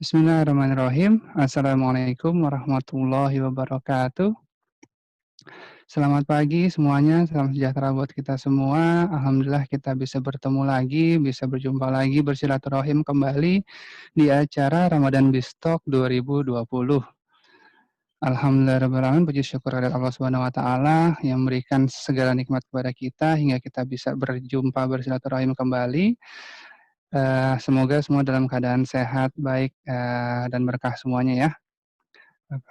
Bismillahirrahmanirrahim. Assalamualaikum warahmatullahi wabarakatuh. Selamat pagi semuanya, salam sejahtera buat kita semua. Alhamdulillah kita bisa bertemu lagi, bisa berjumpa lagi, bersilaturahim kembali di acara Ramadan Bistok 2020. Alhamdulillah, puji syukur kepada Allah Subhanahu wa taala yang memberikan segala nikmat kepada kita hingga kita bisa berjumpa bersilaturahim kembali. Semoga semua dalam keadaan sehat, baik, dan berkah semuanya ya.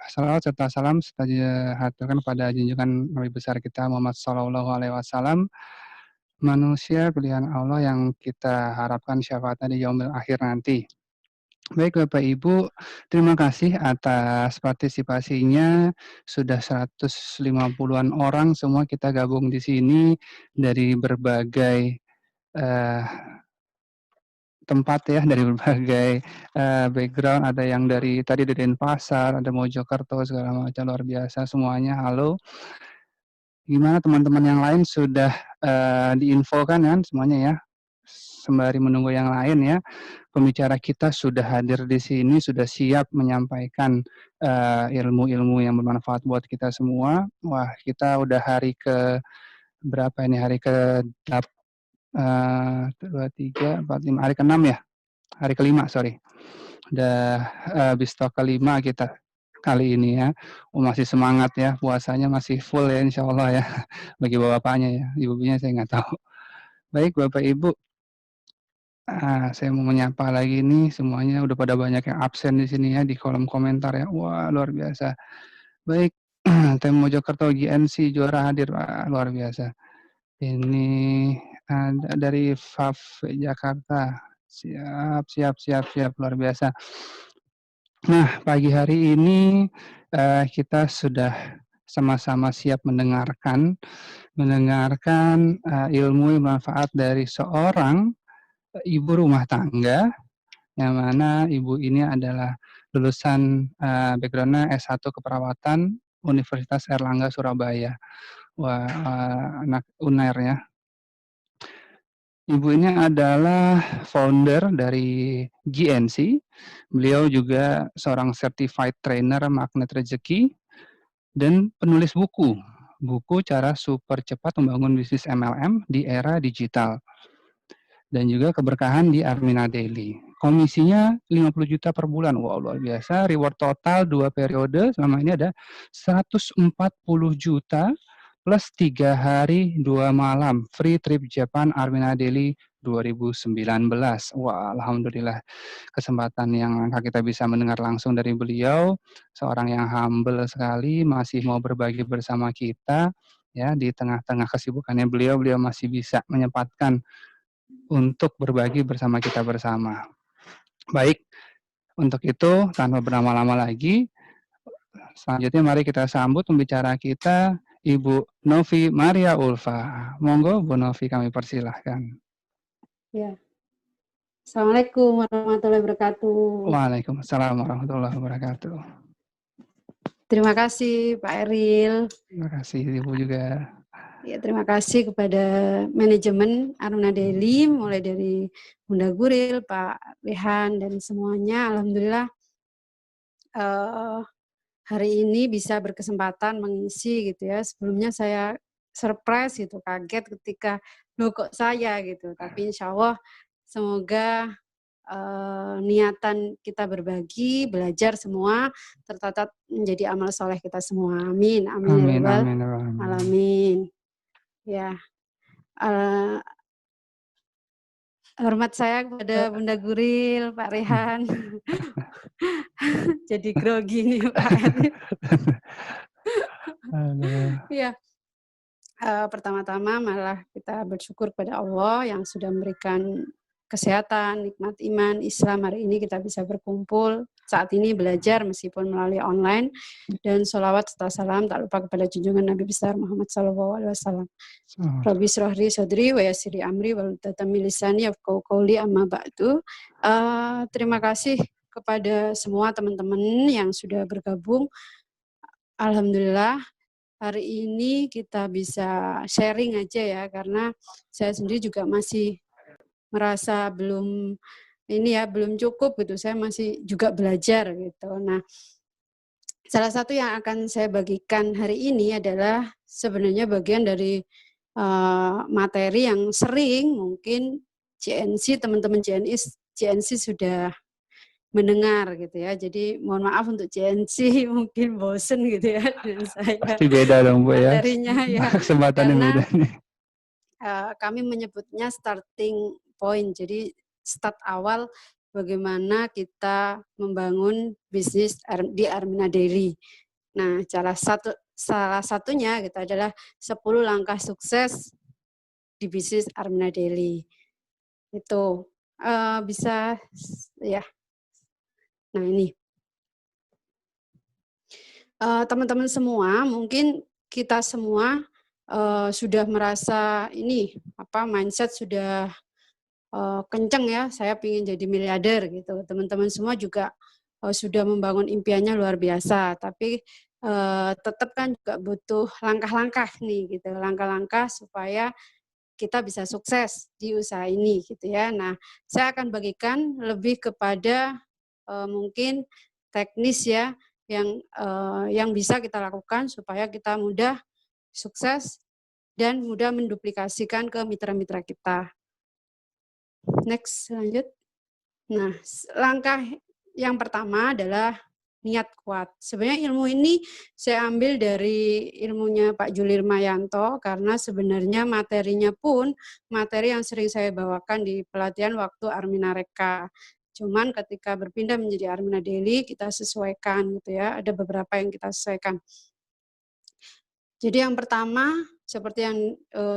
Salawat serta salam kita haturkan pada junjungan Nabi besar kita Muhammad Shallallahu Alaihi Wasallam, manusia pilihan Allah yang kita harapkan syafaatnya di yaumil akhir nanti. Baik Bapak Ibu, terima kasih atas partisipasinya. Sudah 150-an orang semua kita gabung di sini dari berbagai eh, tempat ya, dari berbagai background. Ada yang dari tadi dari Denpasar, ada Mojokerto, segala macam, luar biasa semuanya. Halo, gimana teman-teman yang lain sudah diinfokan kan semuanya ya? Sembari menunggu yang lain ya, pembicara kita sudah hadir di sini, sudah siap menyampaikan ilmu-ilmu yang bermanfaat buat kita semua. Wah, kita udah hari ke berapa ini? Hari ke 2, 3, 4, 5, hari ke-6 ya? Hari kelima, sorry. Udah Bistok kelima kita kali ini ya. Masih semangat ya, puasanya masih full ya insya Allah ya. Bagi bapaknya ya, ibunya saya nggak tahu. Baik Bapak Ibu, saya mau menyapa lagi nih semuanya, udah pada banyak yang absen di sini ya di kolom komentar ya. Wah luar biasa. Baik, Tem Mojokerto GNC juara hadir, wah, luar biasa. Ini ada dari FAF Jakarta. Siap, siap, siap, siap, luar biasa. Nah, pagi hari ini kita sudah sama-sama siap mendengarkan ilmu yang bermanfaat dari seorang ibu rumah tangga, yang mana ibu ini adalah lulusan background-nya S1 Keperawatan Universitas Airlangga Surabaya. Wah, anak UNER ya. Ibu ini adalah founder dari GNC. Beliau juga seorang certified trainer magnet rezeki dan penulis buku cara super cepat membangun bisnis MLM di era digital. Dan juga keberkahan di Armina Daily. Komisinya 50 juta per bulan. Wow, luar biasa. Reward total 2 periode selama ini ada 140 juta plus 3 hari 2 malam free trip Japan Armina Daily 2019. Wah, alhamdulillah kesempatan yang kita bisa mendengar langsung dari beliau, seorang yang humble sekali, masih mau berbagi bersama kita ya, di tengah-tengah kesibukannya beliau masih bisa menyempatkan untuk berbagi bersama kita bersama. Baik, untuk itu tanpa berlama-lama lagi, selanjutnya mari kita sambut pembicara kita, Ibu Novi Maria Ulfa. Monggo Bu Novi, kami persilahkan. Ya. Assalamualaikum warahmatullahi wabarakatuh. Waalaikumsalam warahmatullahi wabarakatuh. Terima kasih Pak Eril. Terima kasih Ibu juga. Ya, terima kasih kepada manajemen Armina Daily, mulai dari Bunda Guril, Pak Rehan, dan semuanya. Alhamdulillah hari ini bisa berkesempatan mengisi gitu ya. Sebelumnya saya surprise gitu, kaget ketika loh kok saya gitu. Tapi insya Allah semoga niatan kita berbagi, belajar semua tercatat menjadi amal soleh kita semua. Amin. Amin. Amin, amin, alamin. Ya. Hormat saya kepada Bunda Guril, Pak Rehan. Jadi grogi nih Pak Eril. Ya. Pertama-tama malah kita bersyukur kepada Allah yang sudah memberikan kesehatan, nikmat iman, Islam. Hari ini kita bisa berkumpul, saat ini belajar meskipun melalui online, dan sholawat serta salam tak lupa kepada junjungan Nabi besar Muhammad SAW. Rabbi shrahli sadri wa yassiri amri wa tatami lisani yafqahu qawli amma ba'du. Terima kasih kepada semua teman-teman yang sudah bergabung. Alhamdulillah hari ini kita bisa sharing aja ya, karena saya sendiri juga masih merasa belum ini ya belum cukup gitu, saya masih juga belajar gitu. Nah, salah satu yang akan saya bagikan hari ini adalah sebenarnya bagian dari materi yang sering mungkin JNC, teman-teman JNC sudah mendengar gitu ya. Jadi mohon maaf untuk JNC mungkin bosen gitu ya dengan saya. Pasti beda dong Bu ya. Materinya ya. Kesempatannya Karena beda nih. kami menyebutnya starting point. Jadi start awal bagaimana kita membangun bisnis di Armina Dairy. Nah, salah satunya gitu adalah 10 langkah sukses di bisnis Armina Dairy. Itu bisa ya. Nah, ini. Teman-teman semua, mungkin kita semua sudah merasa ini mindset sudah kenceng ya, saya ingin jadi miliarder gitu. Teman-teman semua juga sudah membangun impiannya luar biasa, tapi tetap kan juga butuh langkah-langkah nih gitu, langkah-langkah supaya kita bisa sukses di usaha ini gitu ya. Nah, saya akan bagikan lebih kepada mungkin teknis ya yang bisa kita lakukan supaya kita mudah sukses dan mudah menduplikasikan ke mitra-mitra kita. Next, lanjut. Nah, langkah yang pertama adalah niat kuat. Sebenarnya ilmu ini saya ambil dari ilmunya Pak Juli Irmayanto karena sebenarnya materinya pun materi yang sering saya bawakan di pelatihan waktu Armina Reka. Cuman ketika berpindah menjadi Armina Daily kita sesuaikan gitu ya. Ada beberapa yang kita sesuaikan. Jadi yang pertama seperti yang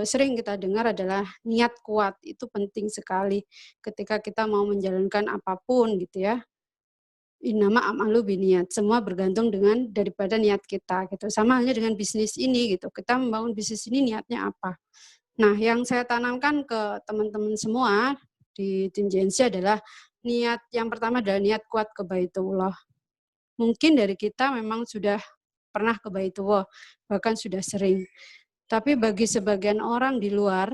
sering kita dengar adalah niat kuat. Itu penting sekali ketika kita mau menjalankan apapun gitu ya. Innama a'malu biniat, semua bergantung daripada niat kita gitu. Sama halnya dengan bisnis ini gitu. Kita membangun bisnis ini niatnya apa? Nah, yang saya tanamkan ke teman-teman semua di tim JNC adalah niat yang pertama adalah niat kuat ke Baitullah. Mungkin dari kita memang sudah pernah ke Baitullah, bahkan sudah sering. Tapi bagi sebagian orang di luar,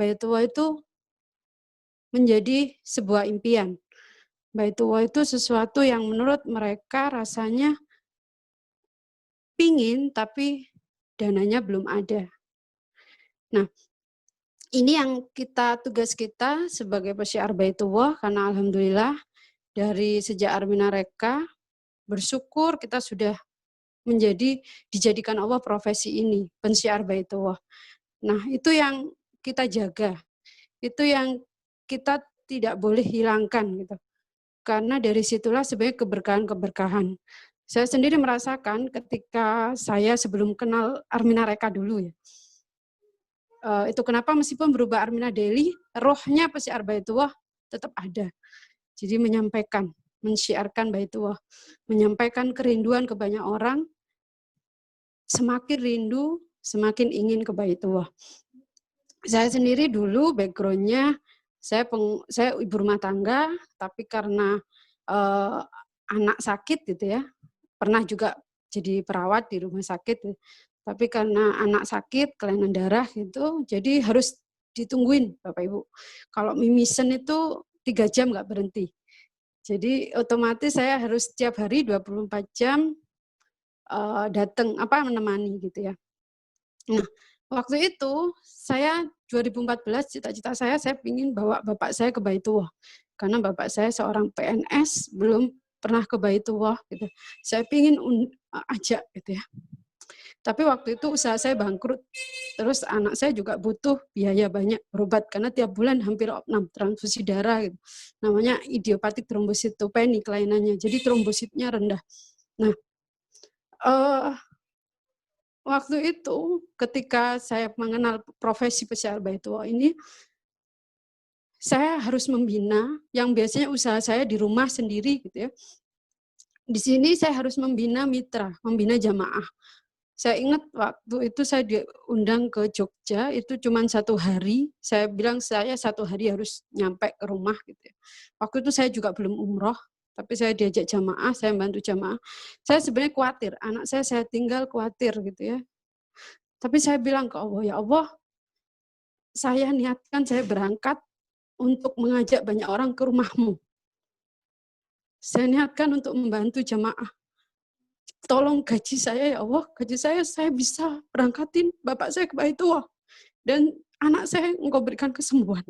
Baitullah itu menjadi sebuah impian. Baitullah itu sesuatu yang menurut mereka rasanya pingin tapi dananya belum ada. Nah, ini yang tugas kita sebagai pesyiar Baitullah karena alhamdulillah dari sejak Armina Reka bersyukur kita sudah dijadikan Allah profesi ini, pensiar Baitullah. Nah, itu yang kita jaga. Itu yang kita tidak boleh hilangkan gitu. Karena dari situlah sebenarnya keberkahan-keberkahan. Saya sendiri merasakan ketika saya sebelum kenal Armina Reka dulu ya. Itu kenapa meskipun berubah Armina Daily, rohnya pesyiar Baitullah tetap ada. Jadi menyampaikan, mensyiarkan Baitullah, menyampaikan kerinduan ke banyak orang, semakin rindu, semakin ingin ke Baitullah. Saya sendiri dulu background-nya saya ibu rumah tangga, tapi karena anak sakit gitu ya, pernah juga jadi perawat di rumah sakit, tapi karena anak sakit, kelainan darah gitu, jadi harus ditungguin Bapak Ibu. Kalau mimisen itu 3 jam nggak berhenti. Jadi otomatis saya harus setiap hari 24 jam datang menemani gitu ya. Nah, waktu itu saya 2014 cita-cita saya ingin bawa bapak saya ke Baitullah. Karena bapak saya seorang PNS, belum pernah ke Baitullah gitu. Saya ingin ajak gitu ya. Tapi waktu itu usaha saya bangkrut. Terus anak saya juga butuh biaya banyak berobat karena tiap bulan hampir 6 transfusi darah gitu. Namanya idiopatik trombositopenia kelainannya. Jadi trombositnya rendah. Nah, waktu itu ketika saya mengenal profesi pesyiar Baitullah ini, saya harus membina yang biasanya usaha saya di rumah sendiri gitu ya. Di sini saya harus membina mitra, membina jamaah. Saya ingat waktu itu saya diundang ke Jogja, itu cuma 1 hari. Saya bilang saya 1 hari harus nyampe ke rumah gitu ya. Waktu itu saya juga belum umroh, tapi saya diajak jamaah, saya bantu jamaah. Saya sebenarnya khawatir, anak saya tinggal khawatir gitu ya. Tapi saya bilang ke Allah, ya Allah, saya niatkan saya berangkat untuk mengajak banyak orang ke rumahmu. Saya niatkan untuk membantu jamaah. Tolong gaji saya ya Allah, gaji saya bisa berangkatin bapak saya ke Baitullah. Dan anak saya engkau berikan kesembuhan.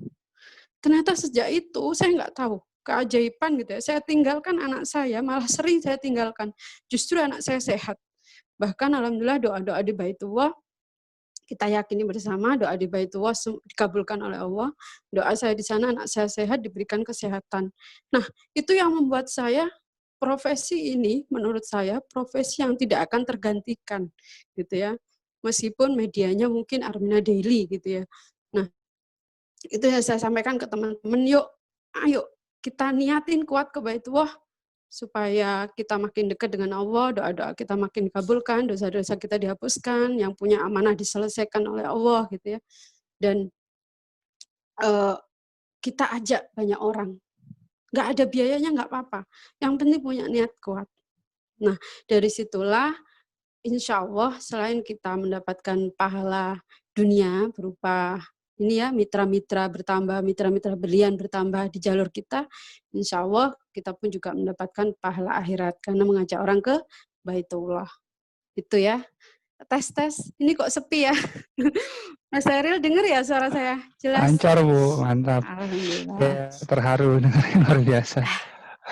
Ternyata sejak itu saya nggak tahu keajaiban gitu ya. Saya tinggalkan anak saya, malah sering saya tinggalkan. Justru anak saya sehat. Bahkan alhamdulillah doa-doa di Baitullah, kita yakini bersama doa di Baitullah dikabulkan oleh Allah. Doa saya di sana, anak saya sehat, diberikan kesehatan. Nah, itu yang membuat saya profesi ini menurut saya profesi yang tidak akan tergantikan gitu ya. Meskipun medianya mungkin Armina Daily gitu ya. Nah, itu yang saya sampaikan ke teman-teman, ayo kita niatin kuat ke Baitullah supaya kita makin dekat dengan Allah, doa-doa kita makin dikabulkan, dosa-dosa kita dihapuskan, yang punya amanah diselesaikan oleh Allah gitu ya. Dan kita ajak banyak orang. Nggak ada biayanya nggak apa-apa. Yang penting punya niat kuat. Nah, dari situlah insya Allah selain kita mendapatkan pahala dunia berupa ini ya, mitra-mitra bertambah, mitra-mitra berlian bertambah di jalur kita, insya Allah kita pun juga mendapatkan pahala akhirat karena mengajak orang ke Baitullah. Itu ya. Tes. Ini kok sepi ya? Mas Eril dengar ya suara saya? Jelas? Lancar Bu, mantap. Alhamdulillah. Ya, terharu dengarnya, luar biasa.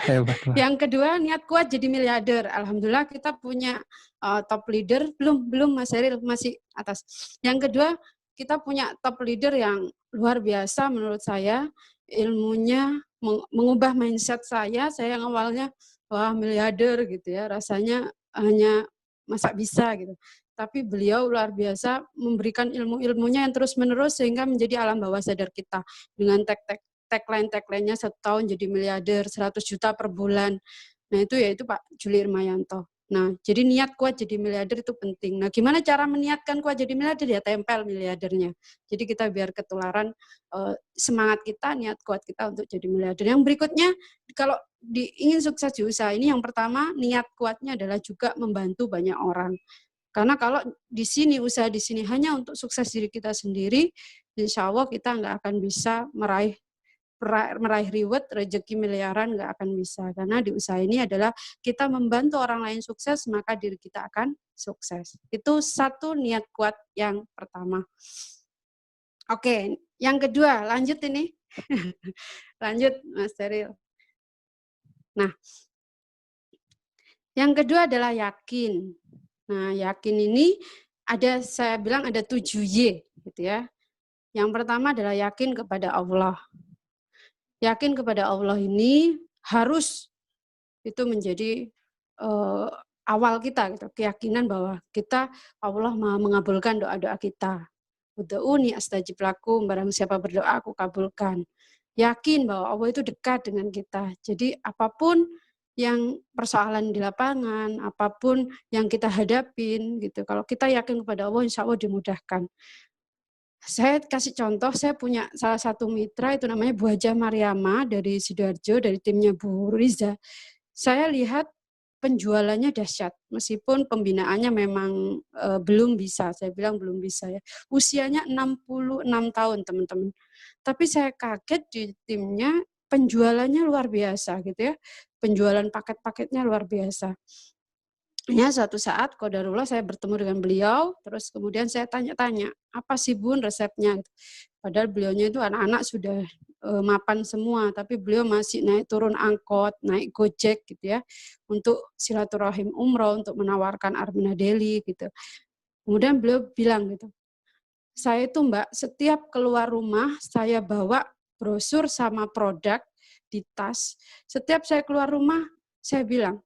Hebat lah. Yang kedua, niat kuat jadi miliarder. Alhamdulillah kita punya top leader. Belum Mas Eril, masih atas. Yang kedua, kita punya top leader yang luar biasa menurut saya. Ilmunya mengubah mindset saya. Saya yang awalnya, wah miliarder gitu ya. Rasanya hanya masa bisa gitu. Tapi beliau luar biasa memberikan ilmu-ilmunya yang terus-menerus sehingga menjadi alam bawah sadar kita. Dengan tagline-nya 1 tahun jadi miliarder, 100 juta per bulan. Nah itu yaitu Pak Juli Irmayanto. Nah jadi niat kuat jadi miliarder itu penting. Nah gimana cara meniatkan kuat jadi miliarder? Ya tempel miliardernya. Jadi kita biar ketularan semangat kita, niat kuat kita untuk jadi miliarder. Yang berikutnya kalau ingin sukses di usaha ini, yang pertama niat kuatnya adalah juga membantu banyak orang. Karena kalau di sini usaha di sini hanya untuk sukses diri kita sendiri, insya Allah kita nggak akan bisa meraih reward, rezeki miliaran nggak akan bisa. Karena di usaha ini adalah kita membantu orang lain sukses, maka diri kita akan sukses. Itu satu niat kuat yang pertama. Oke, yang kedua, lanjut ini. Lanjut, Mas Teril. Nah, yang kedua adalah yakin. Nah, yakin ini saya bilang ada 7Y, gitu ya. Yang pertama adalah yakin kepada Allah. Yakin kepada Allah ini harus itu menjadi awal kita, gitu. Keyakinan bahwa Allah Maha mengabulkan doa-doa kita. Ud'uuni astajib lakum, barang siapa berdoa aku kabulkan. Yakin bahwa Allah itu dekat dengan kita. Jadi apapun yang persoalan di lapangan, apapun yang kita hadapin, gitu. Kalau kita yakin kepada Allah, insya Allah dimudahkan. Saya kasih contoh, saya punya salah satu mitra itu namanya Bu Hajah Mariama dari Sidoarjo, dari timnya Bu Riza. Saya lihat penjualannya dahsyat, meskipun pembinaannya memang belum bisa, saya bilang belum bisa ya. Usianya 66 tahun teman-teman. Tapi saya kaget di timnya penjualannya luar biasa gitu ya. Penjualan paket-paketnya luar biasa. Ya, suatu saat qadarullah saya bertemu dengan beliau, terus kemudian saya tanya-tanya, apa sih Bun resepnya? Padahal beliaunya itu anak-anak sudah mapan semua, tapi beliau masih naik turun angkot, naik Gojek gitu ya, untuk silaturahim umroh, untuk menawarkan Armina Daily gitu. Kemudian beliau bilang gitu, saya itu Mbak, setiap keluar rumah saya bawa brosur sama produk di tas. Setiap saya keluar rumah, saya bilang,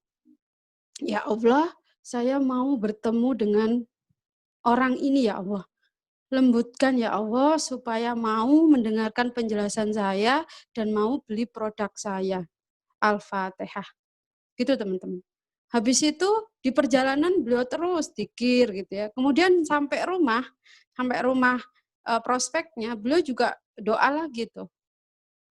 ya Allah, saya mau bertemu dengan orang ini ya Allah. Lembutkan ya Allah supaya mau mendengarkan penjelasan saya dan mau beli produk saya. Al-Fatihah. Gitu teman-teman. Habis itu di perjalanan beliau terus dikir gitu ya. Kemudian sampai rumah prospeknya beliau juga doa lagi tuh.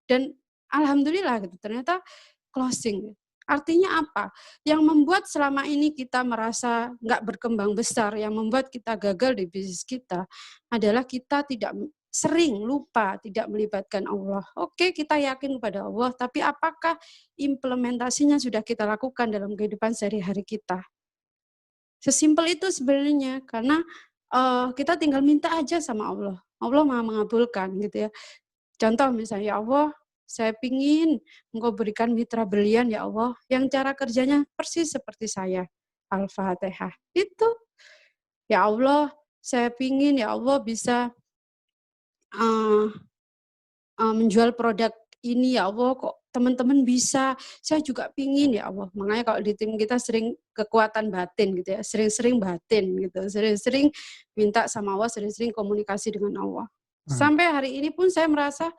Dan alhamdulillah gitu ternyata closing. Artinya apa? Yang membuat selama ini kita merasa nggak berkembang besar, yang membuat kita gagal di bisnis kita adalah kita tidak sering lupa tidak melibatkan Allah. Oke, kita yakin kepada Allah, tapi apakah implementasinya sudah kita lakukan dalam kehidupan sehari-hari kita? Sesimpel itu sebenarnya, karena kita tinggal minta aja sama Allah. Allah Maha mengabulkan gitu ya. Contoh misalnya, ya Allah, saya pingin Engkau berikan mitra brilian ya Allah, yang cara kerjanya persis seperti saya. Al-Fatihah. Itu. Ya Allah, saya pingin ya Allah bisa menjual produk ini ya Allah, kok teman-teman bisa, saya juga pingin ya Allah. Makanya kalau di tim kita sering kekuatan batin gitu ya, sering-sering batin gitu, sering-sering minta sama Allah, sering-sering komunikasi dengan Allah. Sampai hari ini pun saya merasa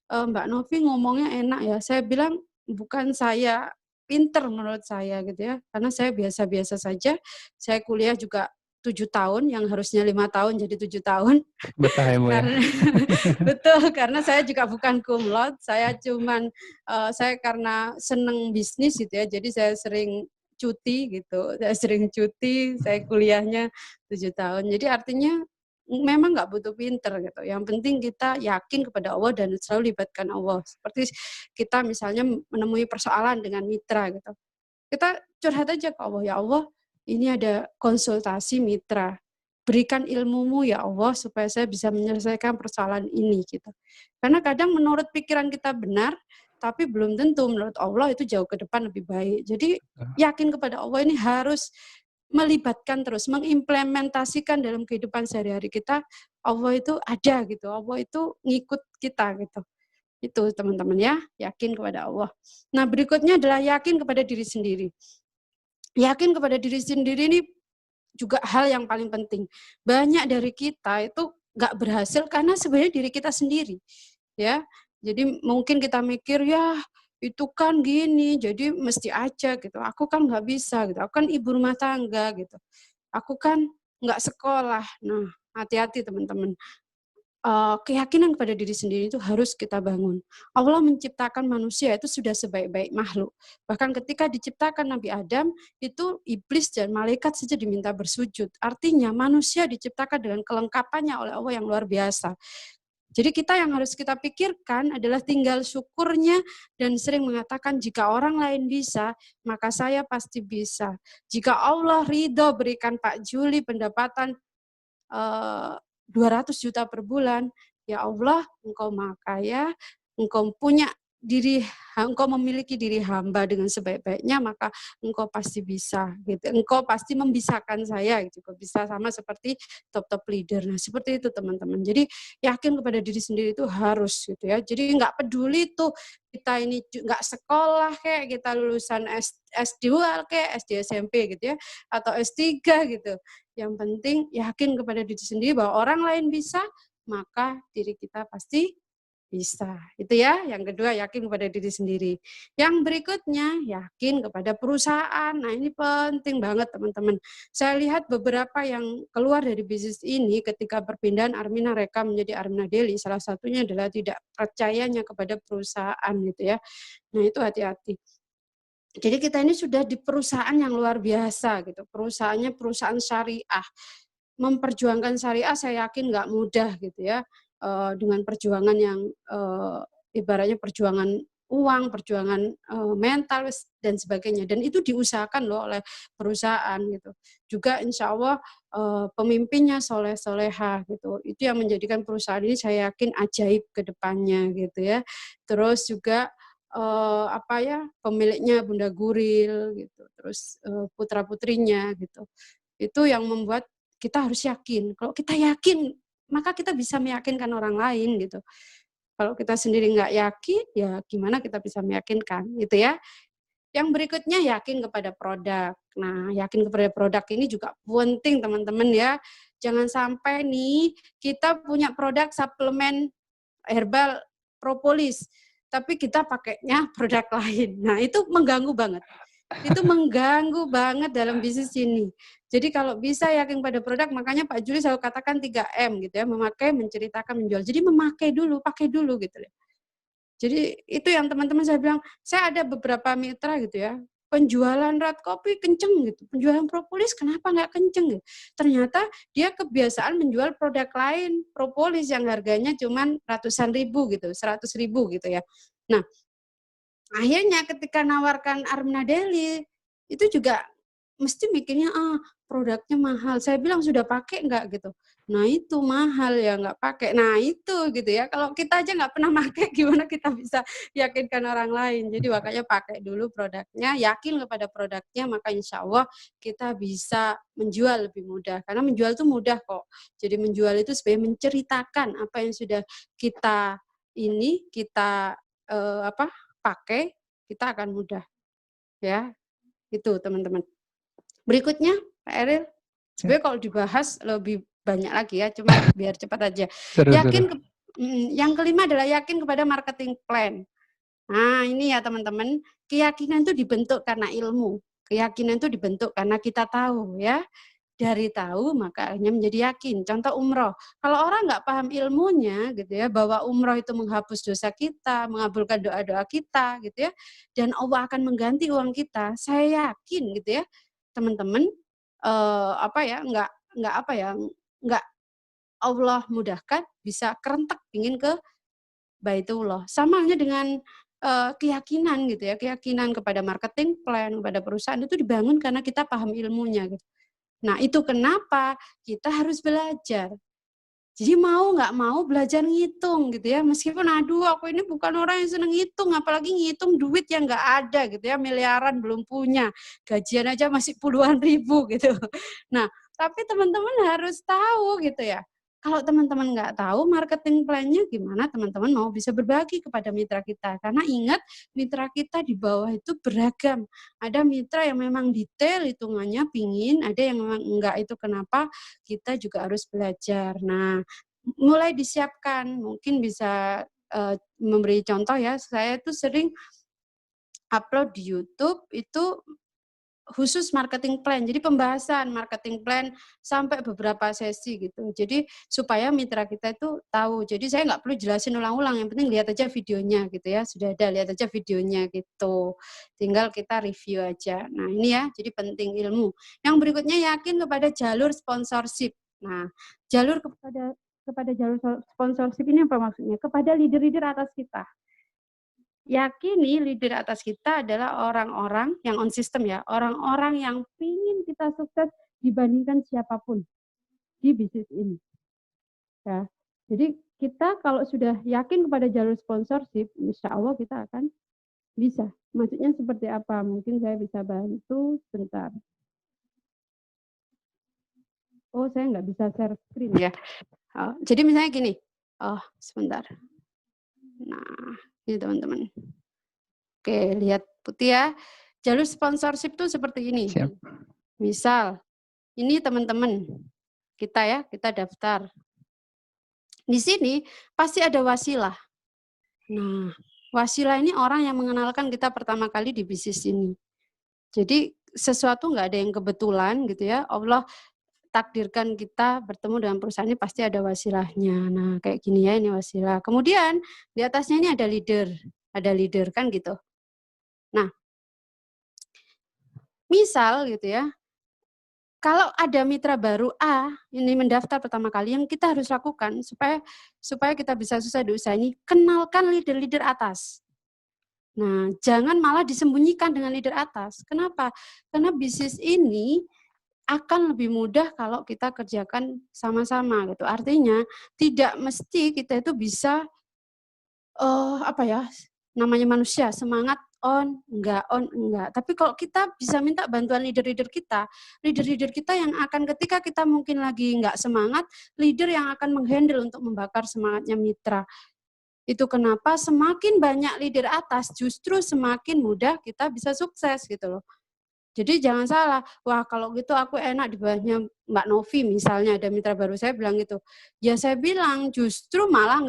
Mbak Novi ngomongnya enak ya. Saya bilang bukan saya pinter menurut saya gitu ya, karena saya biasa-biasa saja. Saya kuliah juga 7 tahun, yang harusnya 5 tahun jadi 7 tahun. Betah ya Bu ya? Karena betul, karena saya juga bukan cum laude, saya cuman saya karena seneng bisnis gitu ya, jadi saya sering cuti gitu, saya kuliahnya 7 tahun. Jadi artinya memang nggak butuh pinter gitu, yang penting kita yakin kepada Allah dan selalu libatkan Allah. Seperti kita misalnya menemui persoalan dengan mitra gitu, kita curhat aja ke Allah, ya Allah, ini ada konsultasi mitra, berikan ilmumu ya Allah supaya saya bisa menyelesaikan persoalan ini gitu. Karena kadang menurut pikiran kita benar, tapi belum tentu menurut Allah itu jauh ke depan lebih baik. Jadi yakin kepada Allah ini harus melibatkan terus, mengimplementasikan dalam kehidupan sehari-hari kita, Allah itu ada gitu, Allah itu ngikut kita gitu. Itu teman-teman ya, yakin kepada Allah. Nah berikutnya adalah yakin kepada diri sendiri. Yakin kepada diri sendiri ini juga hal yang paling penting. Banyak dari kita itu nggak berhasil karena sebenarnya diri kita sendiri, ya. Jadi mungkin kita mikir, ya itu kan gini, jadi mesti aja gitu. Aku kan nggak bisa gitu. Aku kan ibu rumah tangga gitu. Aku kan nggak sekolah. Nah, hati-hati teman-teman. Keyakinan kepada diri sendiri itu harus kita bangun. Allah menciptakan manusia itu sudah sebaik-baik makhluk. Bahkan ketika diciptakan Nabi Adam, itu iblis dan malaikat saja diminta bersujud. Artinya manusia diciptakan dengan kelengkapannya oleh Allah yang luar biasa. Jadi kita yang harus kita pikirkan adalah tinggal syukurnya dan sering mengatakan jika orang lain bisa, maka saya pasti bisa. Jika Allah ridho berikan Pak Juli pendapatan 200 juta per bulan, ya Allah, Engkau Maha Kaya, Engkau punya diri, Engkau memiliki diri hamba dengan sebaik-baiknya, maka Engkau pasti bisa gitu. Engkau pasti membisahkan saya gitu. Bisa sama seperti top-top leader. Nah, seperti itu teman-teman. Jadi yakin kepada diri sendiri itu harus gitu ya. Jadi nggak peduli tuh kita ini nggak sekolah kayak kita lulusan S2 kayak SD SMP gitu ya, atau S3 gitu. Yang penting yakin kepada diri sendiri bahwa orang lain bisa, maka diri kita pasti bisa. Itu ya. Yang kedua, yakin kepada diri sendiri. Yang berikutnya, yakin kepada perusahaan. Nah, ini penting banget teman-teman. Saya lihat beberapa yang keluar dari bisnis ini ketika perpindahan Armina Reka menjadi Armina Daily, salah satunya adalah tidak percayanya kepada perusahaan gitu ya. Nah, itu hati-hati. Jadi kita ini sudah di perusahaan yang luar biasa gitu. Perusahaannya perusahaan syariah. Memperjuangkan syariah saya yakin nggak mudah gitu ya. Dengan perjuangan yang ibaratnya perjuangan uang, perjuangan mental dan sebagainya. Dan itu diusahakan loh oleh perusahaan gitu. Juga insya Allah pemimpinnya soleh-soleha gitu. Itu yang menjadikan perusahaan ini saya yakin ajaib ke depannya gitu ya. Terus juga pemiliknya Bunda Guril gitu, terus putra-putrinya gitu. Itu yang membuat kita harus yakin. Kalau kita yakin, maka kita bisa meyakinkan orang lain gitu. Kalau kita sendiri nggak yakin, ya gimana kita bisa meyakinkan gitu ya. Yang berikutnya yakin kepada produk. Nah, yakin kepada produk ini juga penting teman-teman ya. Jangan sampai nih kita punya produk suplemen herbal propolis, tapi kita pakainya produk lain. Nah, itu mengganggu banget. Itu mengganggu banget dalam bisnis ini. Jadi kalau bisa yakin pada produk, makanya Pak Juli selalu katakan 3M gitu ya, memakai, menceritakan, menjual. Jadi memakai dulu, pakai dulu gitu ya. Jadi itu yang teman-teman saya bilang, saya ada beberapa mitra gitu ya, penjualan red kopi kenceng gitu, penjualan propolis kenapa nggak kenceng gitu. Ternyata dia kebiasaan menjual produk lain, propolis yang harganya cuman ratusan ribu gitu, 100.000 gitu ya. Nah, akhirnya ketika nawarkan Armada Daily, itu juga mesti mikirnya, produknya mahal. Saya bilang, "Sudah pakai enggak?" Gitu. Nah itu mahal ya, nggak pakai. Nah itu gitu ya, kalau kita aja nggak pernah pakai, gimana kita bisa yakinkan orang lain. Jadi makanya pakai dulu produknya, yakin kepada produknya, maka insya Allah kita bisa menjual lebih mudah. Karena menjual itu mudah kok. Jadi menjual itu sebenarnya menceritakan apa yang sudah kita pakai, kita akan mudah. Ya, itu teman-teman. Berikutnya, Pak Eril, sebenarnya kalau dibahas lebih banyak lagi ya, cuma biar cepat aja. Yang kelima adalah yakin kepada marketing plan. Nah, ini ya teman-teman, keyakinan itu dibentuk karena ilmu. Keyakinan itu dibentuk karena kita tahu ya. Dari tahu maka akhirnya menjadi yakin. Contoh umroh. Kalau orang nggak paham ilmunya gitu ya, bahwa umroh itu menghapus dosa kita, mengabulkan doa-doa kita gitu ya, dan Allah akan mengganti uang kita. Saya yakin gitu ya, teman-teman, nggak Allah mudahkan bisa kerentek ingin ke Baitullah. Sama halnya dengan keyakinan gitu ya, keyakinan kepada marketing plan, kepada perusahaan itu dibangun karena kita paham ilmunya gitu. Nah, itu kenapa kita harus belajar. Jadi mau nggak mau belajar ngitung gitu ya. Meskipun aduh aku ini bukan orang yang seneng ngitung, apalagi ngitung duit yang nggak ada gitu ya, miliaran belum punya. Gajian aja masih puluhan ribu gitu. Nah, tapi teman-teman harus tahu gitu ya. Kalau teman-teman nggak tahu marketing plan-nya gimana, teman-teman mau bisa berbagi kepada mitra kita. Karena ingat, mitra kita di bawah itu beragam. Ada mitra yang memang detail hitungannya pingin, ada yang memang enggak. Itu kenapa kita juga harus belajar. Nah, mulai disiapkan, mungkin bisa memberi contoh ya, saya tuh sering upload di YouTube itu khusus marketing plan. Jadi pembahasan marketing plan sampai beberapa sesi gitu. Jadi supaya mitra kita itu tahu. Jadi saya nggak perlu jelasin ulang-ulang. Yang penting lihat aja videonya gitu ya. Sudah ada, lihat aja videonya gitu. Tinggal kita review aja. Nah ini ya, jadi penting ilmu. Yang berikutnya yakin kepada jalur sponsorship. Nah, jalur kepada jalur sponsorship ini apa maksudnya? Kepada leader-leader atas kita. Yakini leader atas kita adalah orang-orang yang on system ya, orang-orang yang ingin kita sukses dibandingkan siapapun di bisnis ini. Ya. Jadi kita kalau sudah yakin kepada jalur sponsorship, insya Allah kita akan bisa. Maksudnya seperti apa? Mungkin saya bisa bantu sebentar. Oh, saya nggak bisa share screen ya. Jadi misalnya gini, sebentar. Nah, ini teman-teman. Oke, lihat putih ya. Jalur sponsorship itu seperti ini. Siap. Misal, ini teman-teman kita daftar. Di sini pasti ada wasilah. Nah, wasilah ini orang yang mengenalkan kita pertama kali di bisnis ini. Jadi sesuatu nggak ada yang kebetulan gitu ya. Allah takdirkan kita bertemu dengan perusahaan ini pasti ada wasilahnya. Nah, kayak gini ya, ini wasilah. Kemudian di atasnya ini ada leader kan gitu. Nah, misal gitu ya, kalau ada mitra baru A ini mendaftar pertama kali, yang kita harus lakukan supaya kita bisa sukses di usaha ini, kenalkan leader-leader atas. Nah, jangan malah disembunyikan dengan leader atas. Kenapa? Karena bisnis ini akan lebih mudah kalau kita kerjakan sama-sama gitu. Artinya tidak mesti kita itu bisa namanya manusia, semangat on, enggak. Tapi kalau kita bisa minta bantuan leader-leader kita yang akan ketika kita mungkin lagi enggak semangat, leader yang akan menghandle untuk membakar semangatnya mitra. Itu kenapa semakin banyak leader atas, justru semakin mudah kita bisa sukses gitu loh. Jadi jangan salah, wah kalau gitu aku enak di bawahnya Mbak Novi misalnya, ada mitra baru saya bilang gitu. Ya saya bilang justru malah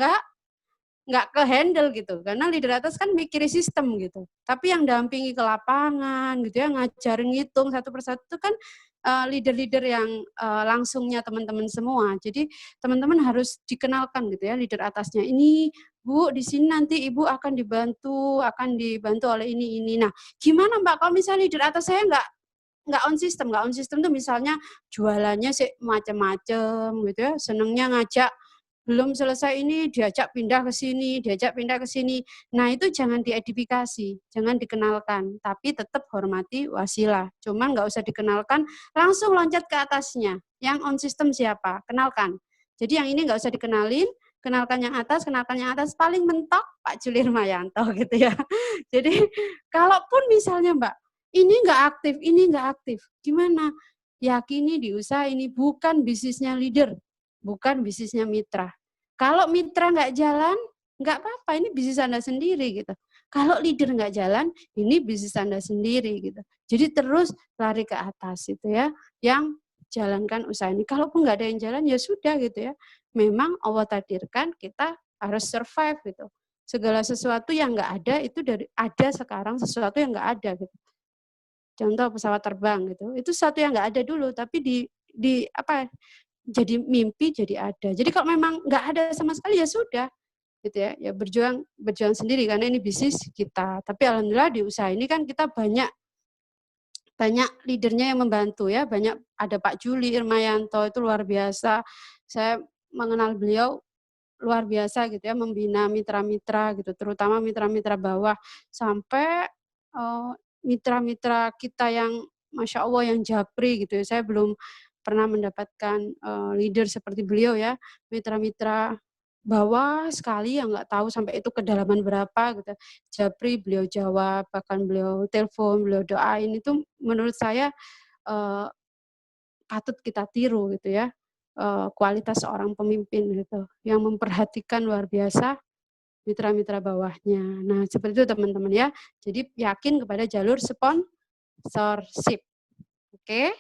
nggak ke handle gitu, karena leader atas kan mikirin sistem gitu, tapi yang dampingi ke lapangan gitu ya, ngajarin ngitung satu persatu itu kan leader-leader yang langsungnya teman-teman semua. Jadi teman-teman harus dikenalkan gitu ya, leader atasnya ini Bu, di sini nanti Ibu akan dibantu oleh ini. Nah, gimana Mbak kalau misalnya leader atas saya nggak on system tuh misalnya jualannya sih macam-macam gitu ya, senengnya ngajak belum selesai ini diajak pindah ke sini. Nah, itu jangan diedifikasi, jangan dikenalkan, tapi tetap hormati wasilah. Cuman nggak usah dikenalkan, langsung loncat ke atasnya. Yang on system siapa? Kenalkan. Jadi yang ini nggak usah dikenalin, kenalkan yang atas, paling mentok Pak Juli Irmayanto gitu ya. Jadi kalaupun misalnya Mbak, ini nggak aktif, gimana? Yakini di usaha ini bukan bisnisnya leader, bukan bisnisnya mitra. Kalau mitra nggak jalan, nggak apa-apa, ini bisnis Anda sendiri gitu. Kalau leader nggak jalan, ini bisnis Anda sendiri gitu. Jadi terus lari ke atas itu ya, yang jalankan usaha ini. Kalaupun nggak ada yang jalan, ya sudah gitu ya. Memang Allah takdirkan kita harus survive gitu. Segala sesuatu yang nggak ada itu dari ada sekarang, sesuatu yang nggak ada gitu. Contoh pesawat terbang gitu, itu sesuatu yang nggak ada dulu, tapi di apa jadi mimpi jadi ada. Jadi kalau memang nggak ada sama sekali ya sudah gitu ya. Ya berjuang sendiri karena ini bisnis kita. Tapi alhamdulillah di usaha ini kan kita banyak leadernya yang membantu ya. Banyak ada Pak Juli Irmayanto itu luar biasa. Saya mengenal beliau luar biasa gitu ya, membina mitra-mitra gitu, terutama mitra-mitra bawah sampai mitra-mitra kita yang Masya Allah yang japri gitu ya. Saya belum pernah mendapatkan leader seperti beliau ya, mitra-mitra bawah sekali yang nggak tahu sampai itu kedalaman berapa gitu. Japri beliau jawab, bahkan beliau telepon, beliau doain, itu menurut saya patut kita tiru gitu ya, kualitas seorang pemimpin gitu, yang memperhatikan luar biasa mitra-mitra bawahnya. Nah, seperti itu teman-teman ya. Jadi yakin kepada jalur sponsorship. Oke.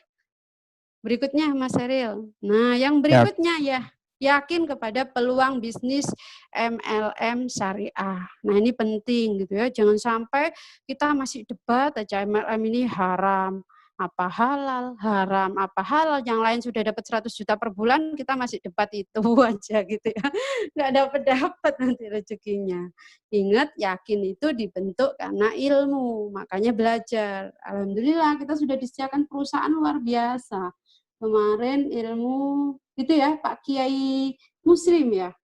Berikutnya Mas Eril. Nah, yang berikutnya ya, yakin kepada peluang bisnis MLM syariah. Nah, ini penting gitu ya. Jangan sampai kita masih debat aja MLM ini haram, apa halal, haram, apa halal. Yang lain sudah dapat 100 juta per bulan, kita masih debat itu aja gitu ya. Nggak dapat nanti rezekinya. Ingat, yakin itu dibentuk karena ilmu, makanya belajar. Alhamdulillah kita sudah disediakan perusahaan luar biasa. Kemarin ilmu itu ya Pak Kiai Muslim ya,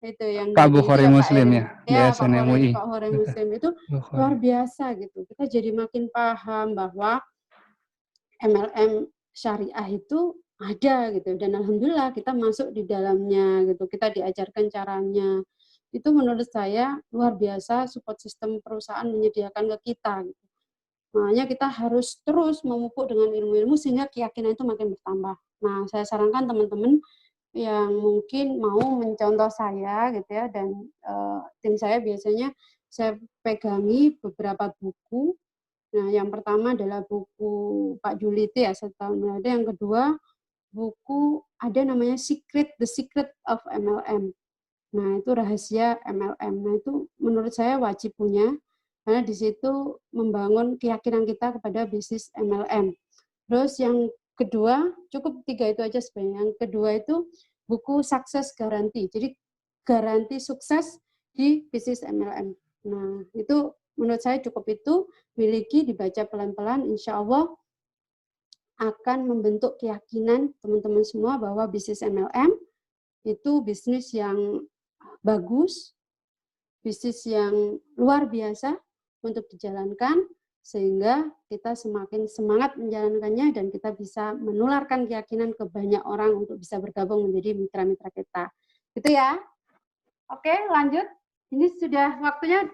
itu yang Pak dari itu Bukhari ya Pak Muslim Eril ya, ya, BSN MUI. Pak Hore Muslim itu luar Bukhari. biasa gitu. Kita jadi makin paham bahwa MLM syariah itu ada gitu, dan alhamdulillah kita masuk di dalamnya gitu, kita diajarkan caranya. Itu menurut saya luar biasa support sistem perusahaan menyediakan ke kita gitu. Makanya kita harus terus memupuk dengan ilmu-ilmu sehingga keyakinan itu makin bertambah. Nah, saya sarankan teman-teman yang mungkin mau mencontoh saya gitu ya, dan tim saya biasanya saya pegangi beberapa buku. Nah, yang pertama adalah buku Pak Juliti ya, Setahun Berada. Yang kedua, buku ada namanya The Secret of MLM. Nah, itu rahasia MLM. Nah, itu menurut saya wajib punya, karena di situ membangun keyakinan kita kepada bisnis MLM. Terus yang kedua, cukup 3 itu aja sebenarnya. Yang kedua itu buku Sukses Garanti. Jadi garansi sukses di bisnis MLM. Nah, itu menurut saya cukup itu, miliki, dibaca pelan-pelan, insya Allah akan membentuk keyakinan teman-teman semua bahwa bisnis MLM itu bisnis yang bagus, bisnis yang luar biasa untuk dijalankan, sehingga kita semakin semangat menjalankannya dan kita bisa menularkan keyakinan ke banyak orang untuk bisa bergabung menjadi mitra-mitra kita. Gitu ya. Oke, lanjut. Ini sudah waktunya